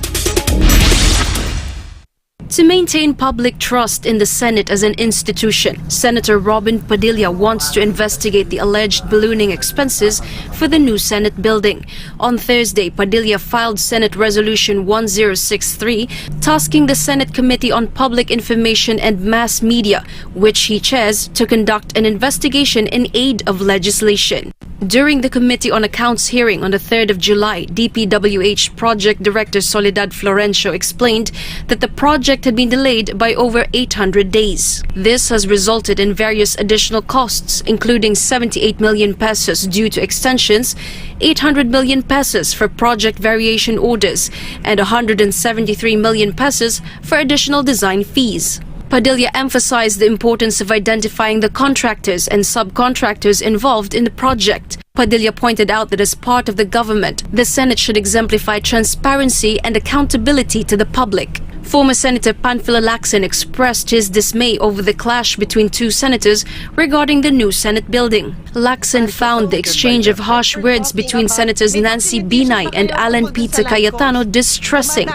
To maintain public trust in the Senate as an institution, Senator Robin Padilla wants to investigate the alleged ballooning expenses for the new Senate building. On Thursday, Padilla filed Senate Resolution 1063, tasking the Senate Committee on Public Information and Mass Media, which he chairs, to conduct an investigation in aid of legislation. During the Committee on Accounts hearing on the 3rd of July, DPWH Project Director Soledad Florencio explained that the project had been delayed by over 800 days. This has resulted in various additional costs, including 78 million pesos due to extensions, 800 million pesos for project variation orders, and 173 million pesos for additional design fees. Padilla emphasized the importance of identifying the contractors and subcontractors involved in the project. Padilla pointed out that as part of the government, the Senate should exemplify transparency and accountability to the public. Former Senator Panfilo Lacson expressed his dismay over the clash between two senators regarding the new Senate building. Lacson found the exchange of harsh words between Senators Nancy Binay and Alan Peter Cayetano distressing.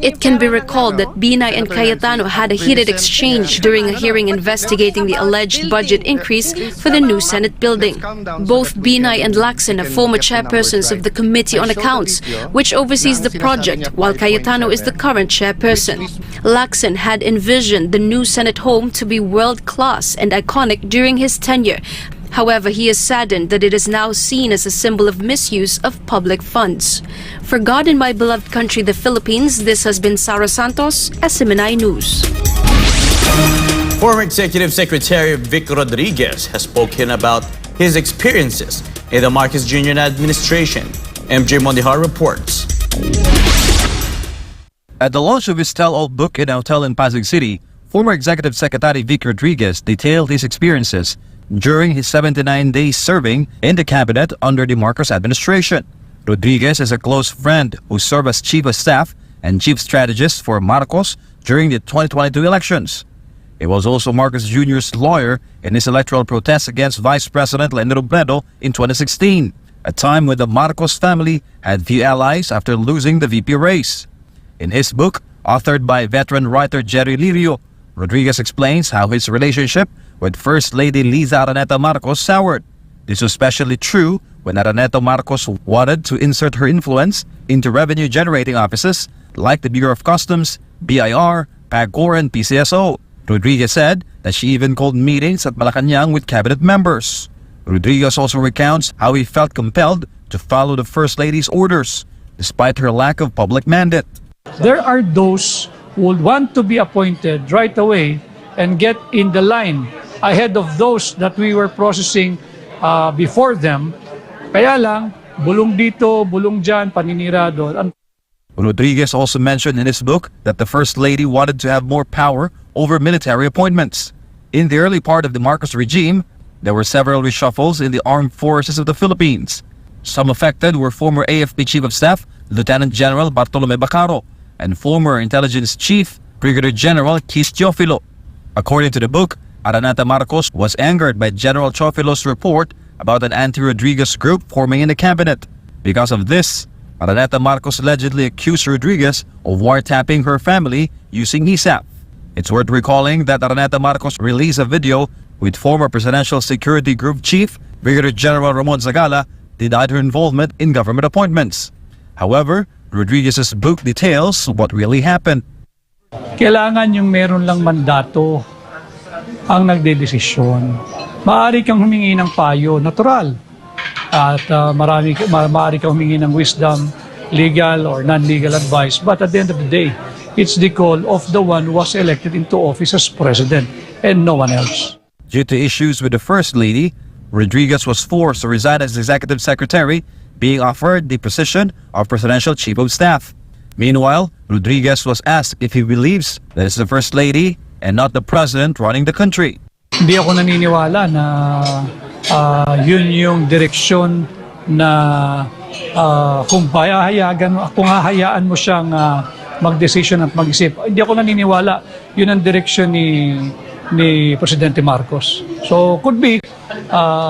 It can be recalled that Binay and Cayetano had a heated exchange during a hearing investigating the alleged budget increase for the new Senate building. Both Binay and Lacson are former chairpersons of the Committee on Accounts, which oversees the project, while Cayetano is the current chairperson. Lacson had envisioned the new Senate home to be world-class and iconic during his tenure. However, he is saddened that it is now seen as a symbol of misuse of public funds. For God and my beloved country, the Philippines, this has been Sara Santos, SMNI News. Former Executive Secretary Vic Rodriguez has spoken about his experiences in the Marcos Jr. administration. MJ Mondihar reports. At the launch of his tell-all book in a hotel in Pasig City, former Executive Secretary Vic Rodriguez detailed his experiences during his 79 days serving in the cabinet under the Marcos administration. Rodriguez is a close friend who served as Chief of Staff and Chief Strategist for Marcos during the 2022 elections. He was also Marcos Jr.'s lawyer in his electoral protest against Vice President Lenin Robredo in 2016, a time when the Marcos family had few allies after losing the VP race. In his book, authored by veteran writer Jerry Lirio, Rodriguez explains how his relationship with First Lady Liza Araneta Marcos soured. This was especially true when Araneta Marcos wanted to insert her influence into revenue-generating offices like the Bureau of Customs, BIR, PAGCOR, and PCSO. Rodriguez said that she even called meetings at Malacanang with cabinet members. Rodriguez also recounts how he felt compelled to follow the First Lady's orders, despite her lack of public mandate. There are those who would want to be appointed right away and get in the line ahead of those that we were processing before them. Kaya lang, bulong dito, bulong dyan, paninira doon. Rodriguez also mentioned in his book that the First Lady wanted to have more power over military appointments. In the early part of the Marcos regime, there were several reshuffles in the armed forces of the Philippines. Some affected were former AFP Chief of Staff, Lieutenant General Bartolome Bacaro, and former Intelligence Chief, Brigadier General Keith Teofilo. According to the book, Araneta Marcos was angered by General Teofilo's report about an anti-Rodriguez group forming in the cabinet. Because of this, Araneta Marcos allegedly accused Rodriguez of wiretapping her family using ESAF. It's worth recalling that Araneta Marcos released a video with former Presidential Security Group Chief, Brigadier General Ramon Zagala, denied her involvement in government appointments. However, Rodriguez's book details what really happened. Kailangan yung meron lang mandato ang nagdedesisyon. Maaari kang humingi ng payo, natural. At maaari kang humingi ng wisdom, legal or non-legal advice. But at the end of the day, it's the call of the one who was elected into office as president and no one else. Due to issues with the First Lady, Rodriguez was forced to resign as Executive Secretary, being offered the position of Presidential Chief of Staff. Meanwhile, Rodriguez was asked if he believes that it's the First Lady and not the President running the country. Hindi ako naniniwala na yun yung direksyon na kung hahayaan mo siyang mag-decision at mag-isip. Hindi ako naniniwala yun ang direksyon ni Presidente Marcos. So could be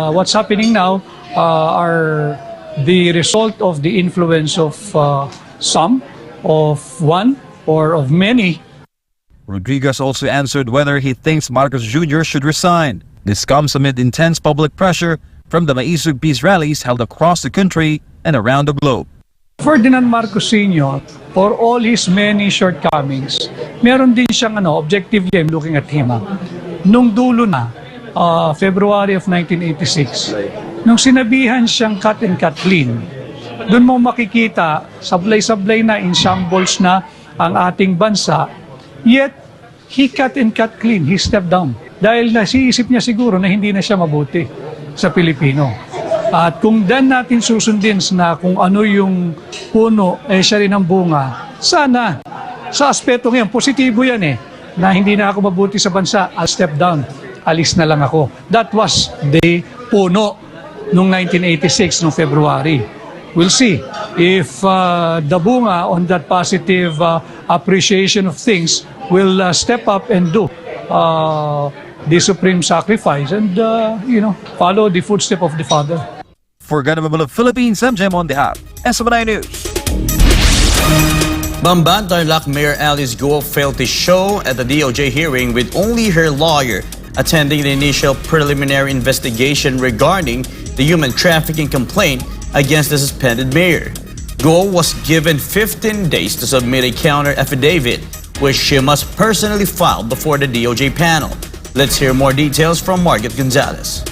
what's happening now are the result of the influence of some, of one, or of many. Rodriguez also answered whether he thinks Marcos Jr. should resign. This comes amid intense public pressure from the Maisug peace rallies held across the country and around the globe. Ferdinand Marcos Sr., for all his many shortcomings, meron din siyang objective game looking at him. Nung dulo na, February of 1986, Nung sinabihan siyang cut and cut clean, doon mo makikita, sablay-sablay na, in shambles na ang ating bansa, yet he cut and cut clean, he stepped down. Dahil nasiisip niya siguro na hindi na siya mabuti sa Pilipino. At kung dan natin susundin na kung ano yung puno, siya rin ang bunga, sana, sa aspeto ngayon, positibo yan na hindi na ako mabuti sa bansa, I'll step down, alis na lang ako. That was the puno noong 1986, noong February. We'll see if the bunga on that positive appreciation of things will step up and do the supreme sacrifice and, follow the footstep of the Father. For Government of Philippines, I'm Jem on behalf SMNI News. Bamban Tarlac Mayor Alice Guo failed to show at the DOJ hearing with only her lawyer attending the initial preliminary investigation regarding the human trafficking complaint against the suspended mayor. Guo was given 15 days to submit a counter affidavit, which she must personally file before the DOJ panel. Let's hear more details from Margaret Gonzalez.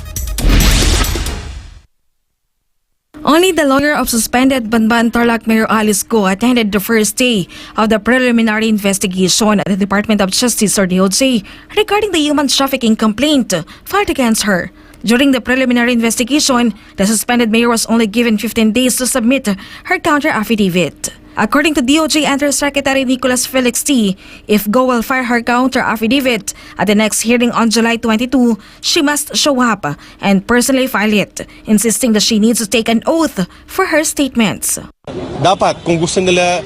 Only the lawyer of suspended Bamban Tarlac Mayor Alice Guo attended the first day of the preliminary investigation at the Department of Justice or DOJ regarding the human trafficking complaint filed against her. During the preliminary investigation, the suspended mayor was only given 15 days to submit her counter affidavit. According to DOJ Undersecretary Nicholas Felix T., if Guo will file her counter affidavit at the next hearing on July 22, she must show up and personally file it, insisting that she needs to take an oath for her statements. Dapat kung gusto nila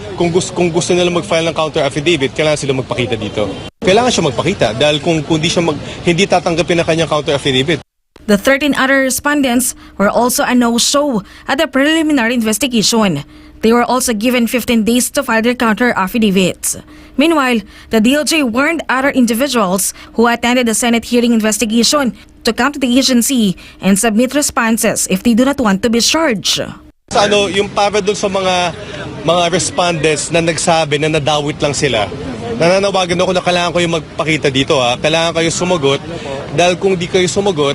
mag-file ng counter affidavit, kailangan sila magpakita dito. Kailangan siya magpakita dahil kung hindi tatanggapin na kanyang counter affidavit. The 13 other respondents were also a no-show at the preliminary investigation. They were also given 15 days to file their counter affidavits. Meanwhile, the DOJ warned other individuals who attended the Senate hearing investigation to come to the agency and submit responses if they do not want to be charged. Yung para doon sa mga respondents na nagsabi na nadawit lang sila, nananawagan ako na kailangan kayo magpakita dito. Kailangan kayo sumagot dahil kung di kayo sumagot,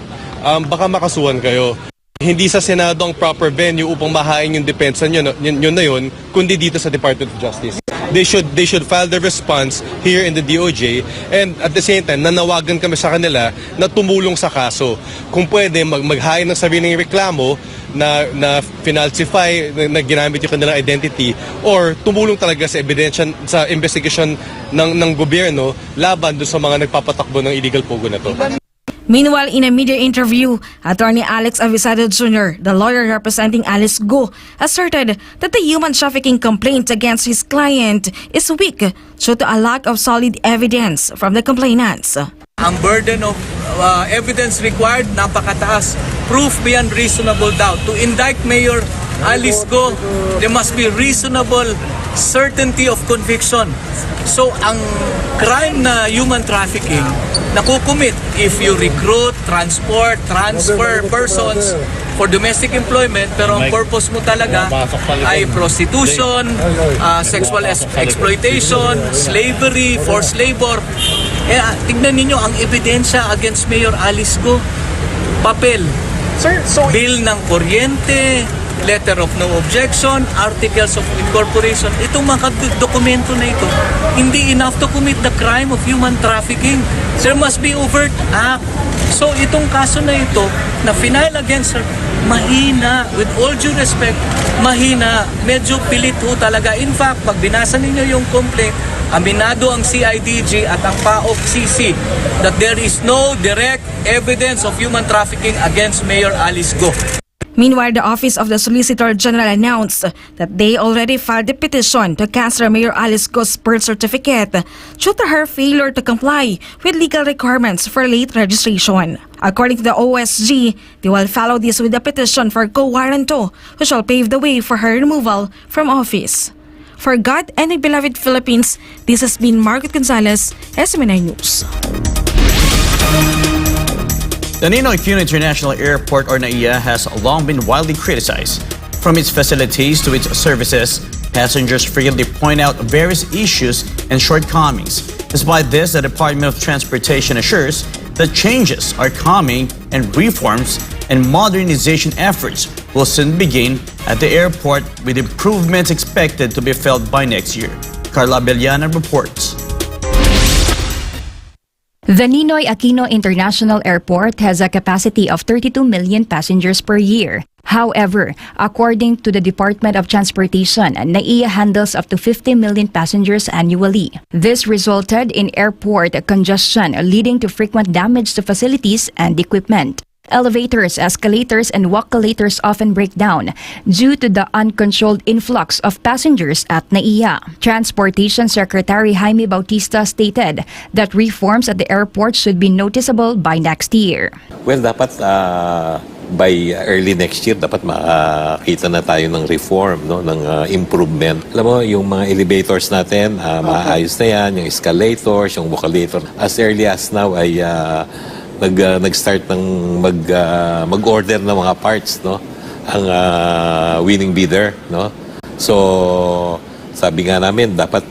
baka makasuhan kayo. Hindi sa Senado ang proper venue upang mahain yung depensa yun na yun, kundi dito sa Department of Justice. They should file their response here in the DOJ and at the same time, nanawagan kami sa kanila na tumulong sa kaso. Kung pwede, maghain ng sariling reklamo na finalsify, na ginamit yung kanilang identity or tumulong talaga sa ebidensya, sa investigation ng gobyerno laban doon sa mga nagpapatakbo ng illegal pogo na to. Meanwhile, in a media interview, Attorney Alex Avisado Jr., the lawyer representing Alice Guo, asserted that the human trafficking complaint against his client is weak due to a lack of solid evidence from the complainants. Ang burden of evidence required, napakataas. Proof beyond reasonable doubt. To indict Mayor Alice Guo, there must be reasonable certainty of conviction. So, ang crime na human trafficking, nakukumit if you recruit, transport, transfer persons for domestic employment, pero ang purpose mo talaga ay prostitution, sexual exploitation, slavery, forced labor. Tignan ninyo ang ebidensya against Mayor Alice Guo. Papel, bill ng kuryente, letter of no objection, articles of incorporation. Itong mga dokumento na ito, hindi enough to commit the crime of human trafficking. There must be overt act. So itong kaso na ito, na final against her, mahina. With all due respect, mahina. Medyo pilit ho talaga. In fact, pag binasa ninyo yung complaint, aminado ang CIDG at ang PAOK-CC that there is no direct evidence of human trafficking against Mayor Alice Guo. Meanwhile, the Office of the Solicitor General announced that they already filed a petition to cancel Mayor Alice Guo's birth certificate due to her failure to comply with legal requirements for late registration. According to the OSG, they will follow this with a petition for quo warranto, which will pave the way for her removal from office. For God and the beloved Philippines, this has been Margaret Gonzalez, SMNI News. The Ninoy Aquino International Airport or NAIA has long been widely criticized. From its facilities to its services, passengers frequently point out various issues and shortcomings. Despite this, the Department of Transportation assures that changes are coming and reforms and modernization efforts will soon begin at the airport, with improvements expected to be felt by next year. Carla Abellana reports. The Ninoy Aquino International Airport has a capacity of 32 million passengers per year. However, according to the Department of Transportation, NAIA handles up to 50 million passengers annually. This resulted in airport congestion, leading to frequent damage to facilities and equipment. Elevators, escalators, and walkolators often break down due to the uncontrolled influx of passengers at NAIA. Transportation Secretary Jaime Bautista stated that reforms at the airport should be noticeable by next year. Well, dapat by early next year, dapat makakita na tayo ng reform, no, ng improvement. Alam mo, yung mga elevators natin, maayos na yan, yung escalators, yung walkolator. As early as now ay nag-start ng mag-order ng mga parts, no, ang winning bidder, no. So sabi nga namin, dapat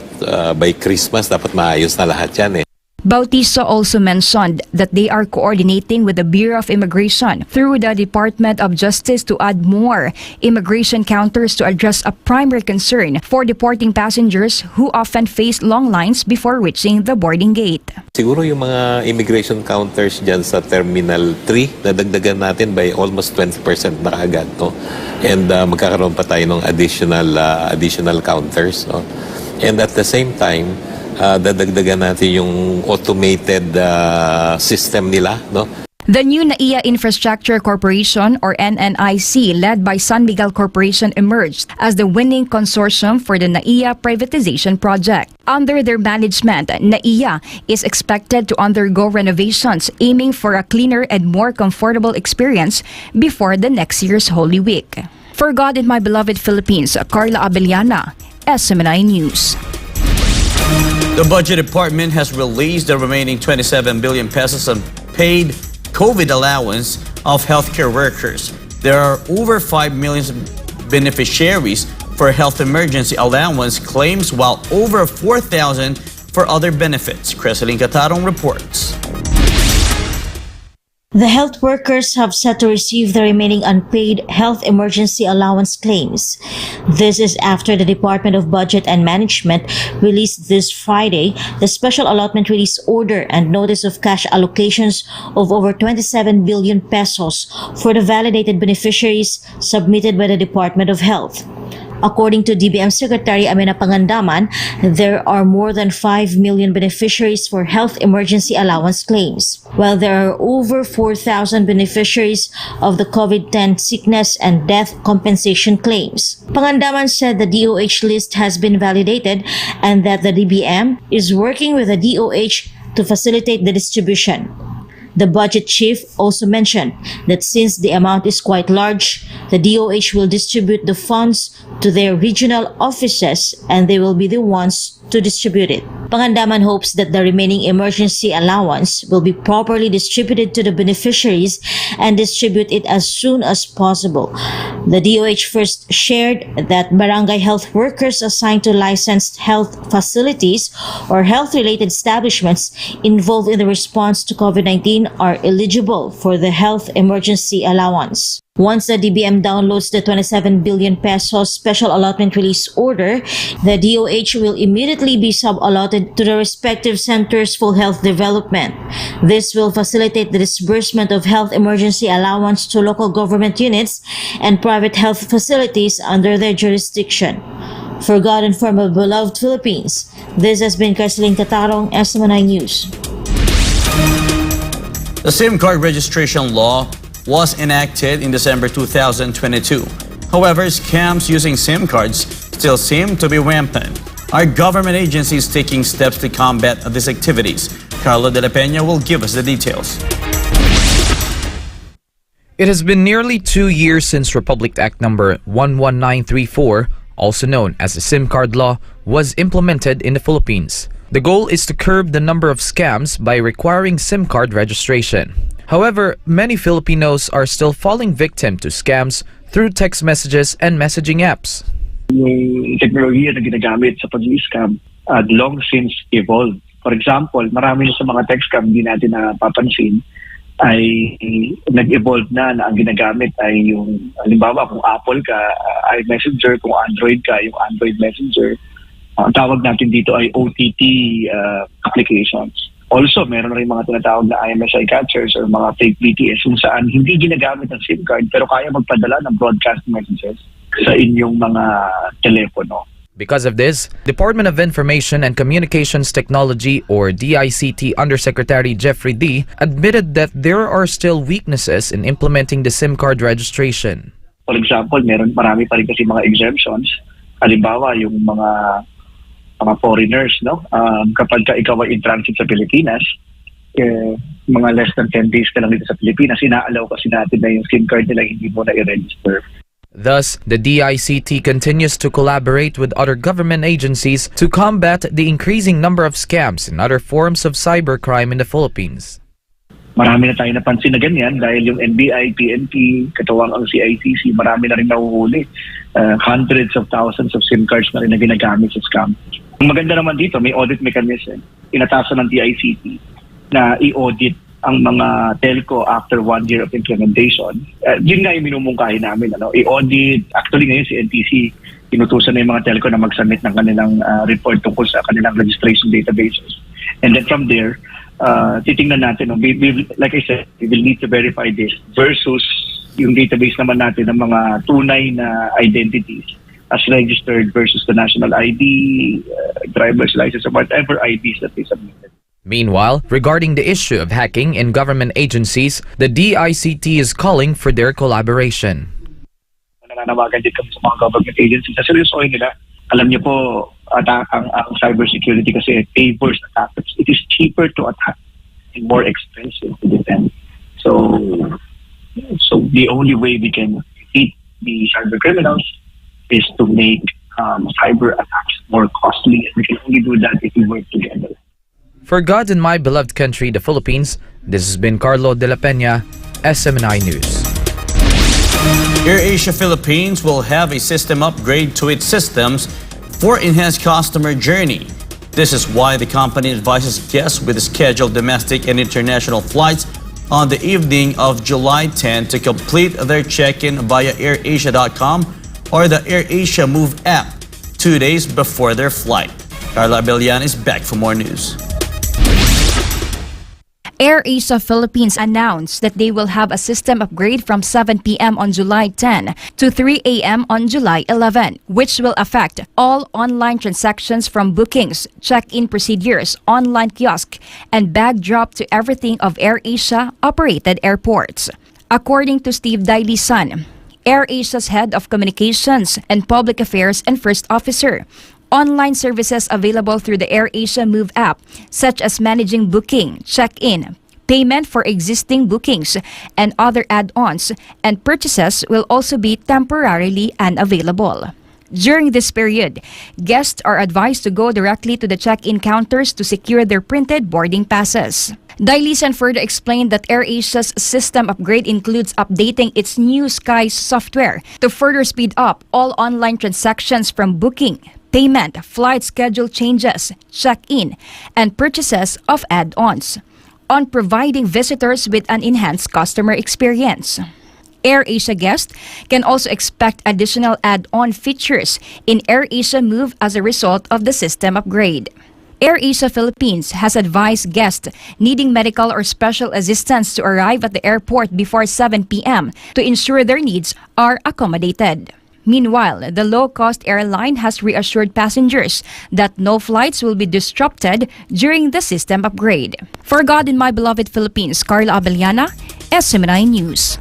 by Christmas dapat maayos na lahat yan eh. Bautista also mentioned that they are coordinating with the Bureau of Immigration through the Department of Justice to add more immigration counters to address a primary concern for deporting passengers who often face long lines before reaching the boarding gate. Siguro yung mga immigration counters dyan sa Terminal 3, nadagdagan natin by almost 20% na kaagad, no? And magkakaroon pa tayo ng additional counters, no? And at the same time, dadagdagan natin yung automated system nila, no? The new NAIA Infrastructure Corporation, or NNIC, led by San Miguel Corporation, emerged as the winning consortium for the NAIA privatization project. Under their management, NAIA is expected to undergo renovations, aiming for a cleaner and more comfortable experience before the next year's Holy Week. For God and my beloved Philippines, Carla Abellana, SMNI News. The Budget Department has released the remaining 27 billion pesos of paid COVID allowance of healthcare workers. There are over 5 million beneficiaries for health emergency allowance claims, while over 4,000 for other benefits. Creseline Catarong reports. The health workers have set to receive the remaining unpaid health emergency allowance claims. This is after the Department of Budget and Management released this Friday the special allotment release order and notice of cash allocations of over 27 billion pesos for the validated beneficiaries submitted by the Department of Health. According to DBM Secretary Amina Pangandaman, there are more than 5 million beneficiaries for health emergency allowance claims, while there are over 4,000 beneficiaries of the COVID-10 sickness and death compensation claims. Pangandaman said the DOH list has been validated and that the DBM is working with the DOH to facilitate the distribution. The budget chief also mentioned that since the amount is quite large, the DOH will distribute the funds to their regional offices and they will be the ones to distribute it. Pangandaman hopes that the remaining emergency allowance will be properly distributed to the beneficiaries and distribute it as soon as possible. The DOH first shared that barangay health workers assigned to licensed health facilities or health-related establishments involved in the response to COVID-19 are eligible for the health emergency allowance. Once the DBM downloads the 27 billion pesos special allotment release order, the DOH will immediately be sub-allotted to the respective centers for health development. This will facilitate the disbursement of health emergency allowance to local government units and private health facilities under their jurisdiction. For God and for my beloved Philippines, this has been Creseline Catarong, SMNI News. The SIM card registration law was enacted in December 2022. However, scams using SIM cards still seem to be rampant. Our government agency is taking steps to combat these activities. Carlo de la Peña will give us the details. It has been nearly 2 years since Republic Act number 11934, also known as the SIM card law, was implemented in the Philippines. The goal is to curb the number of scams by requiring SIM card registration. However, many Filipinos are still falling victim to scams through text messages and messaging apps. Yung teknolohiya na ginagamit sa pag-scam long since evolved. For example, marami na sa mga text scam hindi natin napapansin ay nag-evolve na ang ginagamit ay yung, halimbawa kung Apple ka, iMessenger, kung Android ka, yung Android Messenger. Ang tawag natin dito ay OTT applications. Also, meron rin mga tinatawag na IMSI catchers or mga fake BTS kung saan hindi ginagamit ang SIM card pero kaya magpadala ng broadcast messages sa inyong mga telepono. Because of this, Department of Information and Communications Technology or DICT Undersecretary Jeffrey D. admitted that there are still weaknesses in implementing the SIM card registration. For example, marami pa rin kasi mga exemptions. Halimbawa, yung mga foreigners, no? Kapag ikaw ay in transit sa Pilipinas, mga less than 10 days ka lang dito sa Pilipinas, inaalaw kasi natin na yung SIM card nila hindi mo na i-register. Thus, the DICT continues to collaborate with other government agencies to combat the increasing number of scams and other forms of cybercrime in the Philippines. Marami na tayo napansin na ganyan dahil yung NBI, PNP, katuwang ang CICC, marami na rin nahuhuli. Hundreds of thousands of SIM cards na rin na ginagamit sa scam. Ang maganda naman dito, may audit mechanism. Inatasan ng DICT na i-audit ang mga telco after 1 year of implementation. Yun nga yung minumungkahi namin. I-audit. Actually ngayon si NTC, inutusan na yung mga telco na mag-submit ng kanilang report tungkol sa kanilang registration databases. And then from there, titingnan natin, like I said, we will need to verify this versus yung database naman natin ng mga tunay na identities as registered versus the national ID, driver's license, or whatever IDs that they submitted. Meanwhile, regarding the issue of hacking in government agencies, the DICT is calling for their collaboration. Nananawagan din kami sa mga government agencies na seryosohin nila. Alam niyo po, ang cybersecurity kasi favors attackers. It is cheaper to attack and more expensive to defend. So the only way we can defeat the cyber criminals is to make cyber attacks more costly. And we can only do that if we work together. For God and my beloved country, the Philippines, this has been Carlo de la Peña, SMNI News. AirAsia Philippines will have a system upgrade to its systems for enhanced customer journey. This is why the company advises guests with scheduled domestic and international flights on the evening of July 10 to complete their check-in via airasia.com or the AirAsia Move app 2 days before their flight. Carla Abelian is back for more news. AirAsia Philippines announced that they will have a system upgrade from 7 p.m. on July 10 to 3 a.m. on July 11, which will affect all online transactions from bookings, check-in procedures, online kiosk, and bag drop to everything of AirAsia operated airports. According to Steve Dailisan, AirAsia's head of communications and public affairs and first officer, online services available through the AirAsia Move app, such as managing booking, check-in, payment for existing bookings, and other add-ons and purchases will also be temporarily unavailable. During this period, guests are advised to go directly to the check-in counters to secure their printed boarding passes. Dailisan further explained that AirAsia's system upgrade includes updating its new Skies software to further speed up all online transactions from booking, payment, flight schedule changes, check-in, and purchases of add-ons, on providing visitors with an enhanced customer experience. AirAsia guests can also expect additional add-on features in AirAsia Move as a result of the system upgrade. AirAsia Philippines has advised guests needing medical or special assistance to arrive at the airport before 7 p.m. to ensure their needs are accommodated. Meanwhile, the low-cost airline has reassured passengers that no flights will be disrupted during the system upgrade. For God and my beloved Philippines, Carla Abeliana, SMNI News.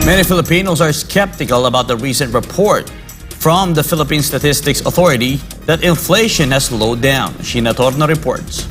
Many Filipinos are skeptical about the recent report from the Philippine Statistics Authority that inflation has slowed down. Sheena Torno reports.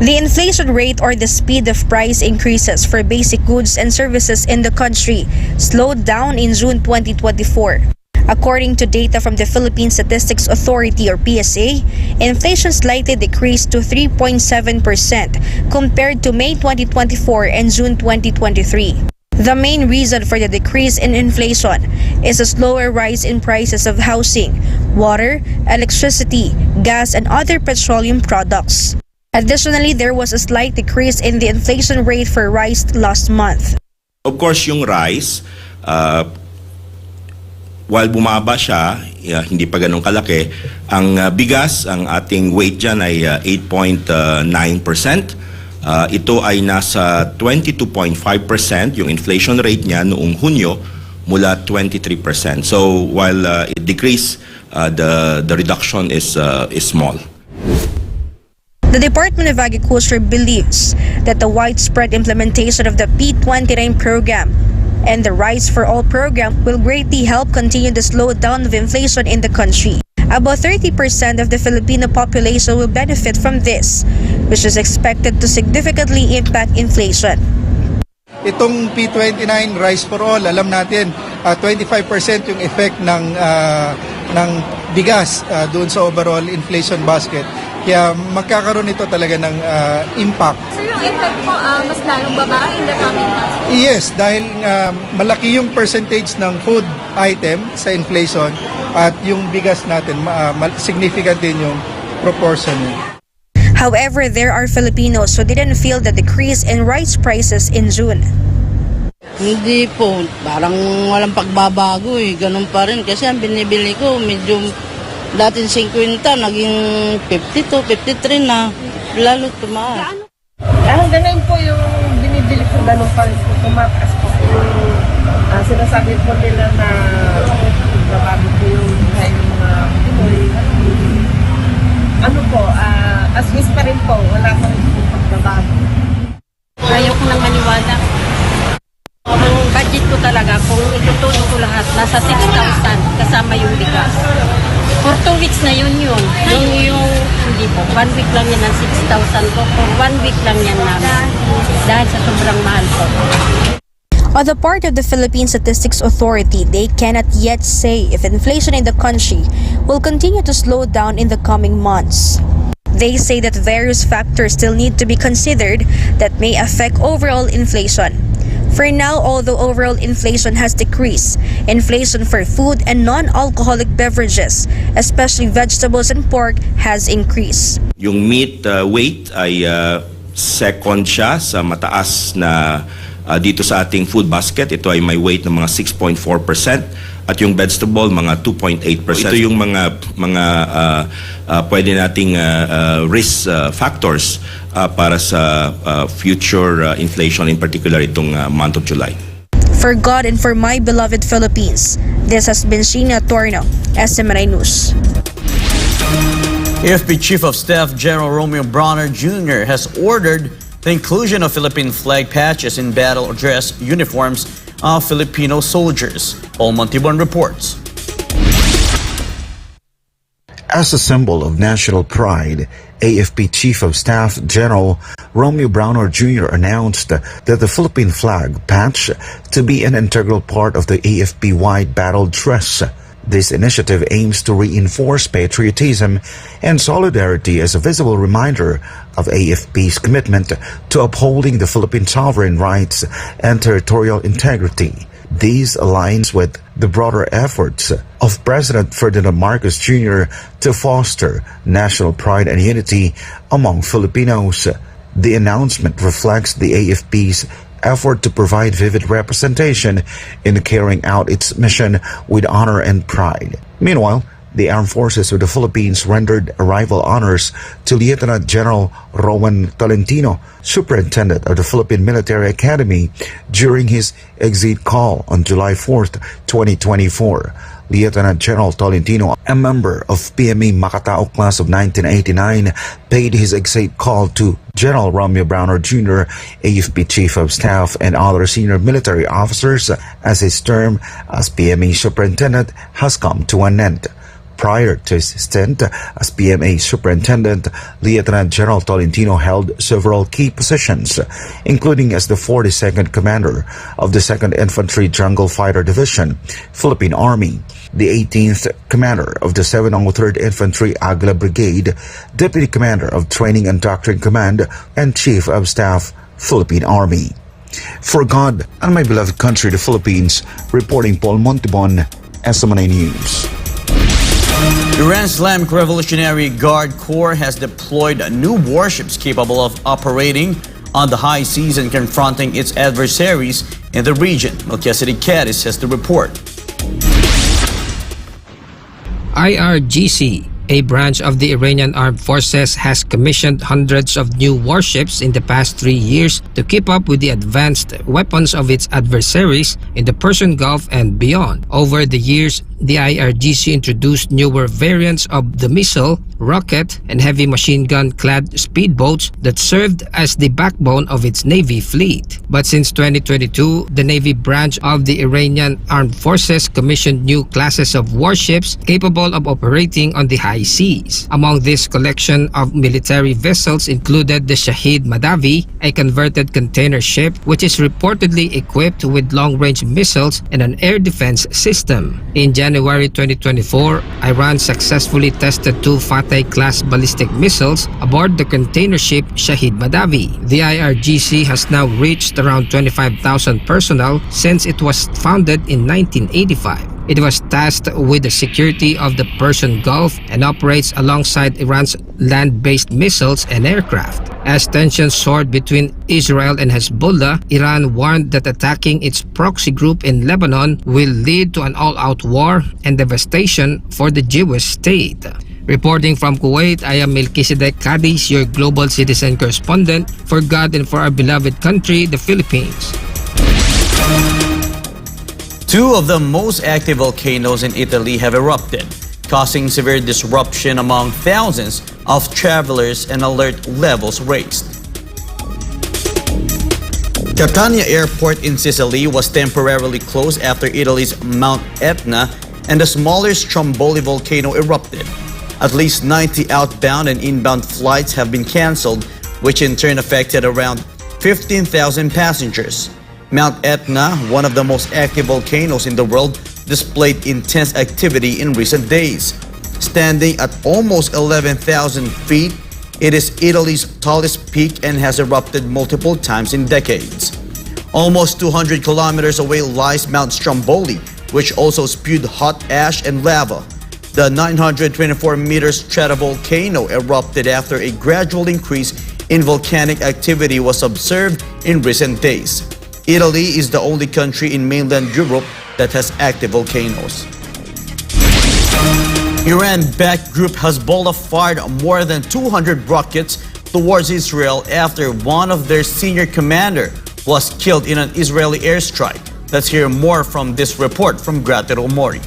The inflation rate, or the speed of price increases for basic goods and services in the country, slowed down in June 2024. According to data from the Philippine Statistics Authority, or PSA, inflation slightly decreased to 3.7% compared to May 2024 and June 2023. The main reason for the decrease in inflation is a slower rise in prices of housing, water, electricity, gas, and other petroleum products. Additionally, there was a slight decrease in the inflation rate for rice last month. Of course, yung rice, while bumaba siya, hindi pa ganun kalaki, ang bigas, ang ating weight dyan ay 8.9%. Ito ay nasa 22.5% yung inflation rate niya noong Hunyo mula 23%. So while it decreased, the reduction is small. The Department of Agriculture believes that the widespread implementation of the P29 program and the Rice for All program will greatly help continue the slowdown of inflation in the country. About 30% of the Filipino population will benefit from this, which is expected to significantly impact inflation. Itong P29 Rice for All, alam natin 25% yung effect ng bigas doon sa overall inflation basket. Kaya magkakaroon ito talaga ng impact. So yung impact po, mas lalong baba in the coming months? Yes, dahil malaki yung percentage ng food item sa inflation at yung bigas natin, significant din yung proportion niya. However, there are Filipinos who didn't feel the decrease in rice prices in June. Hindi po, parang walang pagbabago ganun pa rin kasi ang binibili ko medyo dating 50, naging 52, 53 na, lalo tumaas. Ganun po yung binibili ko, ganun pa rin po, tumataas po. Sinasabi po nila na babago po yung buhay ng mga Pinoy. As is pa rin po, wala pa rin po pagbabago. Ayaw ko nang maniwala. Ang budget ko talaga, kung itutulong ko lahat, nasa 6,000 kasama yung bigas. For 2 weeks na yun. Hindi po, 1 week lang yan ng 6,000 ko. For 1 week lang yan namin. Dahil sa sobrang mahal po. On the part of the Philippine Statistics Authority, they cannot yet say if inflation in the country will continue to slow down in the coming months. They say that various factors still need to be considered that may affect overall inflation. For now, although overall inflation has decreased, inflation for food and non-alcoholic beverages, especially vegetables and pork, has increased. Yung meat weight ay second siya sa mataas na dito sa ating food basket. Ito ay may weight ng mga 6.4%. At yung vegetable, mga 2.8%. Ito yung mga pwede nating risk factors para sa future inflation, in particular itong month of July. For God and for my beloved Philippines, this has been Sheena Torno, SMNI News. AFP Chief of Staff General Romeo Bronner Jr. has ordered the inclusion of Philippine flag patches in battle dress uniforms of Filipino soldiers. Paul Montibon reports. As a symbol of national pride, AFP Chief of Staff General Romeo Bronner Jr. announced that the Philippine flag patch to be an integral part of the AFP white battle dress. This initiative aims to reinforce patriotism and solidarity as a visible reminder of AFP's commitment to upholding the Philippine sovereign rights and territorial integrity. This aligns with the broader efforts of President Ferdinand Marcos Jr. to foster national pride and unity among Filipinos. The announcement reflects the AFP's effort to provide vivid representation in carrying out its mission with honor and pride. Meanwhile, the Armed Forces of the Philippines rendered arrival honors to Lieutenant General Rowan Tolentino, Superintendent of the Philippine Military Academy, during his exit call on July 4th, 2024. Lieutenant General Tolentino, a member of PME Makatao class of 1989, paid his exit call to General Romeo Bronner Jr., AFP Chief of Staff, and other senior military officers as his term as PME Superintendent has come to an end. Prior to his stint as PMA Superintendent, Lieutenant General Tolentino held several key positions, including as the 42nd Commander of the 2nd Infantry Jungle Fighter Division, Philippine Army, the 18th Commander of the 703rd Infantry Agla Brigade, Deputy Commander of Training and Doctrine Command, and Chief of Staff, Philippine Army. For God and my beloved country, the Philippines, reporting Paul Montibon, SMNI News. Iran's Islamic Revolutionary Guard Corps has deployed new warships capable of operating on the high seas and confronting its adversaries in the region. Melchizedek Cadis has the report. IRGC, a branch of the Iranian Armed Forces, has commissioned hundreds of new warships in the past 3 years to keep up with the advanced weapons of its adversaries in the Persian Gulf and beyond. Over the years, the IRGC introduced newer variants of the missile, rocket, and heavy machine gun-clad speedboats that served as the backbone of its Navy fleet. But since 2022, the Navy branch of the Iranian Armed Forces commissioned new classes of warships capable of operating on the high seas. Among this collection of military vessels included the Shahid Madavi, a converted container ship which is reportedly equipped with long-range missiles and an air defense system. In January 2024, Iran successfully tested 2 Fateh-class ballistic missiles aboard the container ship Shahid Madavi. The IRGC has now reached around 25,000 personnel since it was founded in 1985. It was tasked with the security of the Persian Gulf and operates alongside Iran's land-based missiles and aircraft. As tensions soared between Israel and Hezbollah, Iran warned that attacking its proxy group in Lebanon will lead to an all-out war and devastation for the Jewish state. Reporting from Kuwait, I am Melchizedek Cadis, your global citizen correspondent for God and for our beloved country, the Philippines. 2 of the most active volcanoes in Italy have erupted, causing severe disruption among thousands of travelers and alert levels raised. Catania Airport in Sicily was temporarily closed after Italy's Mount Etna and the smaller Stromboli volcano erupted. At least 90 outbound and inbound flights have been cancelled, which in turn affected around 15,000 passengers. Mount Etna, one of the most active volcanoes in the world, displayed intense activity in recent days. Standing at almost 11,000 feet, it is Italy's tallest peak and has erupted multiple times in decades. Almost 200 kilometers away lies Mount Stromboli, which also spewed hot ash and lava. The 924-meter stratovolcano erupted after a gradual increase in volcanic activity was observed in recent days. Italy is the only country in mainland Europe that has active volcanoes. Iran-backed group Hezbollah fired more than 200 rockets towards Israel after one of their senior commander was killed in an Israeli airstrike. Let's hear more from this report from Gratero Mori.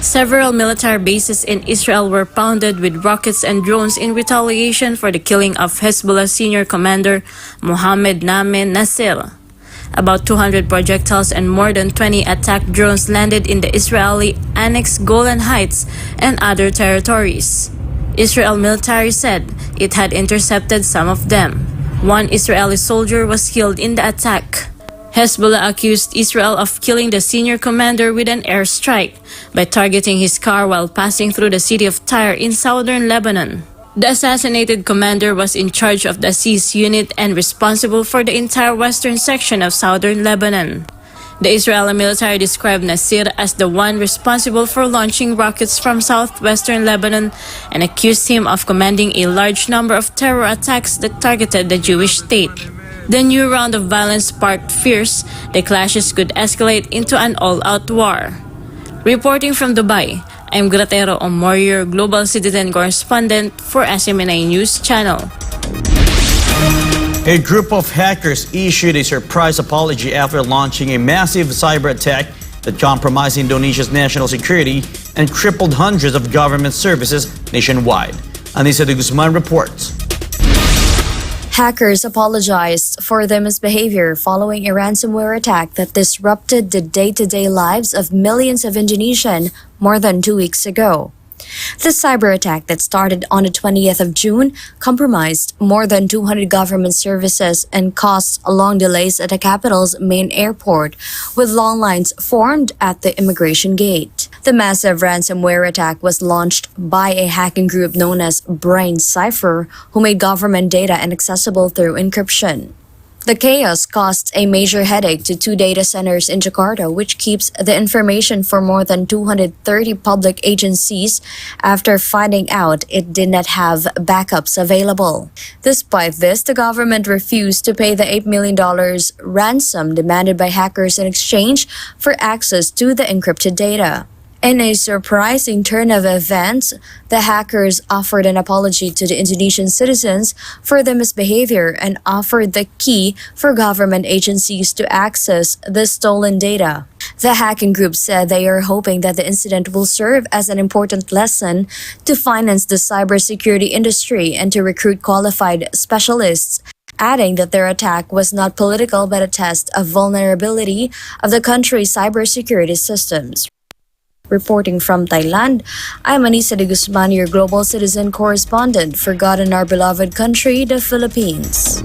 Several military bases in Israel were pounded with rockets and drones in retaliation for the killing of Hezbollah senior commander Mohammed Namen Nasser. About 200 projectiles and more than 20 attack drones landed in the Israeli-annexed Golan Heights and other territories. Israel military said it had intercepted some of them. One Israeli soldier was killed in the attack. Hezbollah accused Israel of killing the senior commander with an airstrike by targeting his car while passing through the city of Tyre in southern Lebanon. The assassinated commander was in charge of the Aziz unit and responsible for the entire western section of southern Lebanon. The Israeli military described Nasir as the one responsible for launching rockets from southwestern Lebanon and accused him of commanding a large number of terror attacks that targeted the Jewish state. The new round of violence sparked fears the clashes could escalate into an all-out war. Reporting from Dubai, I'm Gratero Omorior, Global Citizen Correspondent for SMNA News Channel. A group of hackers issued a surprise apology after launching a massive cyber attack that compromised Indonesia's national security and crippled hundreds of government services nationwide. Anissa de Guzman reports. Hackers apologized for their misbehavior following a ransomware attack that disrupted the day-to-day lives of millions of Indonesians more than 2 weeks ago. The cyber attack that started on the 20th of June compromised more than 200 government services and caused long delays at the capital's main airport, with long lines formed at the immigration gate. The massive ransomware attack was launched by a hacking group known as Brain Cipher, who made government data inaccessible through encryption. The chaos caused a major headache to 2 data centers in Jakarta, which keeps the information for more than 230 public agencies after finding out it did not have backups available. Despite this, the government refused to pay the $8 million ransom demanded by hackers in exchange for access to the encrypted data. In a surprising turn of events, the hackers offered an apology to the Indonesian citizens for their misbehavior and offered the key for government agencies to access the stolen data. The hacking group said they are hoping that the incident will serve as an important lesson to finance the cybersecurity industry and to recruit qualified specialists, adding that their attack was not political but a test of vulnerability of the country's cybersecurity systems. Reporting from Thailand, I'm Anissa de Guzman, your global citizen correspondent for God and our beloved country, the Philippines.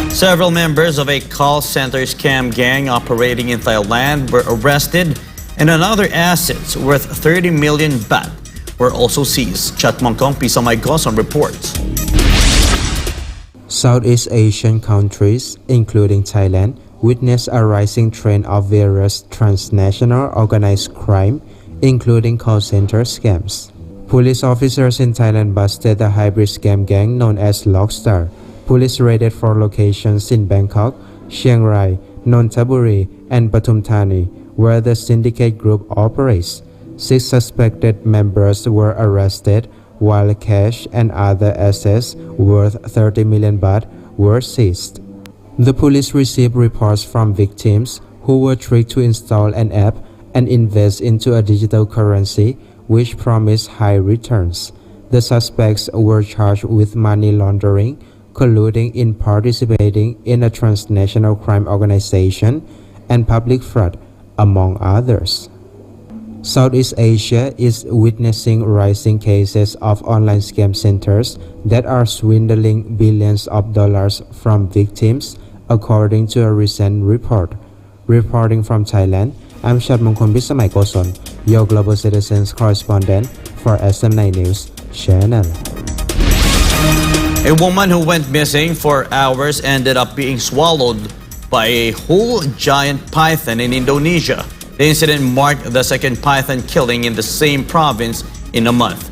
Several members of a call center scam gang operating in Thailand were arrested, and another assets worth 30 million baht were also seized. Chat Mongkong Pisa Mai Goson reports. Southeast Asian countries, including Thailand, witnessed a rising trend of various transnational organized crime, including call center scams. Police officers in Thailand busted the hybrid scam gang known as Lockstar. Police raided 4 locations in Bangkok, Chiang Rai, Nonthaburi, and Pathum Thani, where the syndicate group operates. 6 suspected members were arrested, while cash and other assets worth 30 million baht were seized. The police received reports from victims who were tricked to install an app and invest into a digital currency which promised high returns. The suspects were charged with money laundering, colluding in participating in a transnational crime organization, and public fraud, among others. Southeast Asia is witnessing rising cases of online scam centers that are swindling billions of dollars from victims, according to a recent report. Reporting from Thailand, I'm Shatmongkon Bisamai Koson, your global citizens correspondent for SM9 News Channel. A woman who went missing for hours ended up being swallowed by a whole giant python in Indonesia. The incident marked the second python killing in the same province in a month.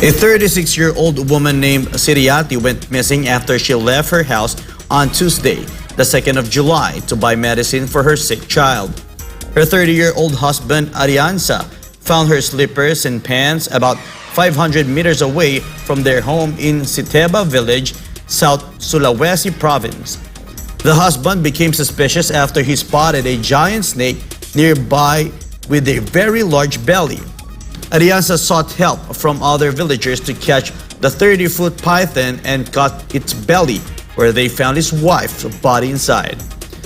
A 36-year-old woman named Siriati went missing after she left her house on Tuesday, the 2nd of July, to buy medicine for her sick child. Her 30-year-old husband, Ariansa, found her slippers and pants about 500 meters away from their home in Siteba village, South Sulawesi province. The husband became suspicious after he spotted a giant snake nearby with a very large belly. Ariansa sought help from other villagers to catch the 30-foot python and cut its belly, where they found his wife's body inside.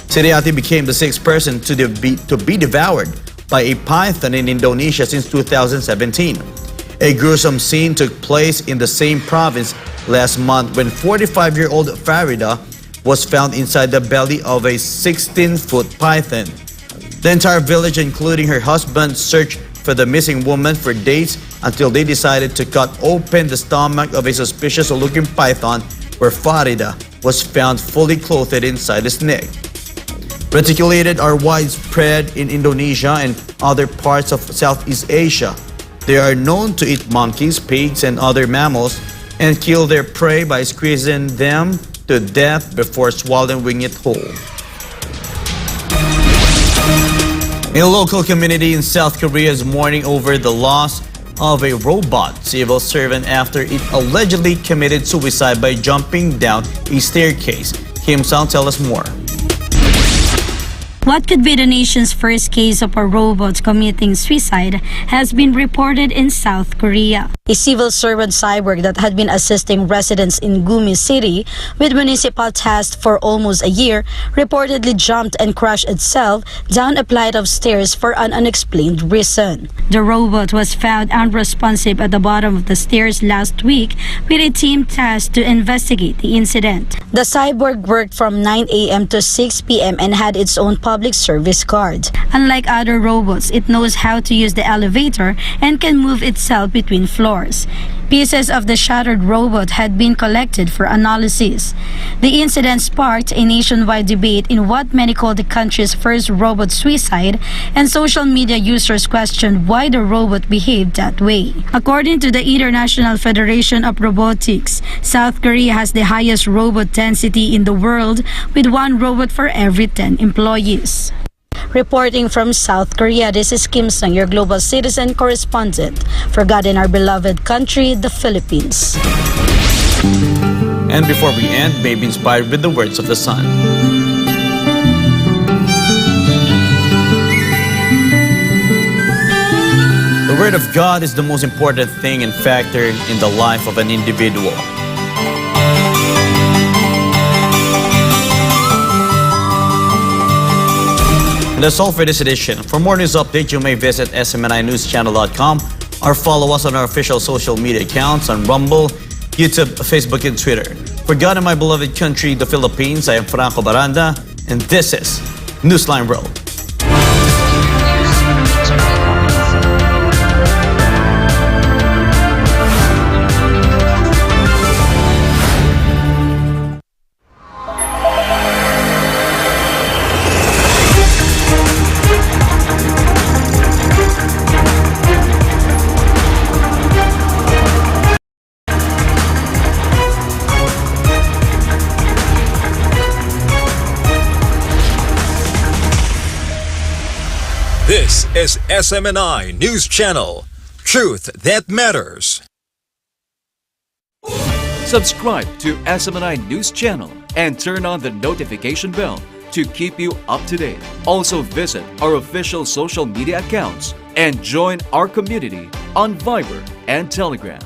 Siriati became the 6th person to be devoured by a python in Indonesia since 2017. A gruesome scene took place in the same province last month when 45-year-old Farida was found inside the belly of a 16-foot python. The entire village, including her husband, searched for the missing woman for days until they decided to cut open the stomach of a suspicious-looking python, where Farida was found fully clothed inside the snake. Reticulated are widespread in Indonesia and other parts of Southeast Asia. They are known to eat monkeys, pigs, and other mammals and kill their prey by squeezing them to death before swallowing it whole. A local community in South Korea is mourning over the loss of a robot civil servant after it allegedly committed suicide by jumping down a staircase. Kim Sang tells us more. What could be the nation's first case of a robot committing suicide has been reported in South Korea. A civil servant cyborg that had been assisting residents in Gumi City with municipal tasks for almost a year reportedly jumped and crashed itself down a flight of stairs for an unexplained reason. The robot was found unresponsive at the bottom of the stairs last week with a team tasked to investigate the incident. The cyborg worked from 9 a.m. to 6 p.m. and had its own public service card. Unlike other robots, it knows how to use the elevator and can move itself between floors. Pieces of the shattered robot had been collected for analysis. The incident sparked a nationwide debate in what many call the country's first robot suicide, and social media users questioned why the robot behaved that way. According to the International Federation of Robotics, South Korea has the highest robot density in the world, with 1 robot for every 10 employees. Reporting from South Korea, this is Kim Sung, your global citizen correspondent for God in our beloved country, the Philippines. And before we end, may be inspired with the words of the sun. The Word of God is the most important thing and factor in the life of an individual. And that's all for this edition. For more news updates, you may visit smninewschannel.com or follow us on our official social media accounts on Rumble, YouTube, Facebook, and Twitter. For God and my beloved country, the Philippines, I am Franco Baranda, and this is Newsline World. This is SMNI News Channel. Truth that matters. Subscribe to SMNI News Channel and turn on the notification bell to keep you up to date. Also visit our official social media accounts and join our community on Viber and Telegram.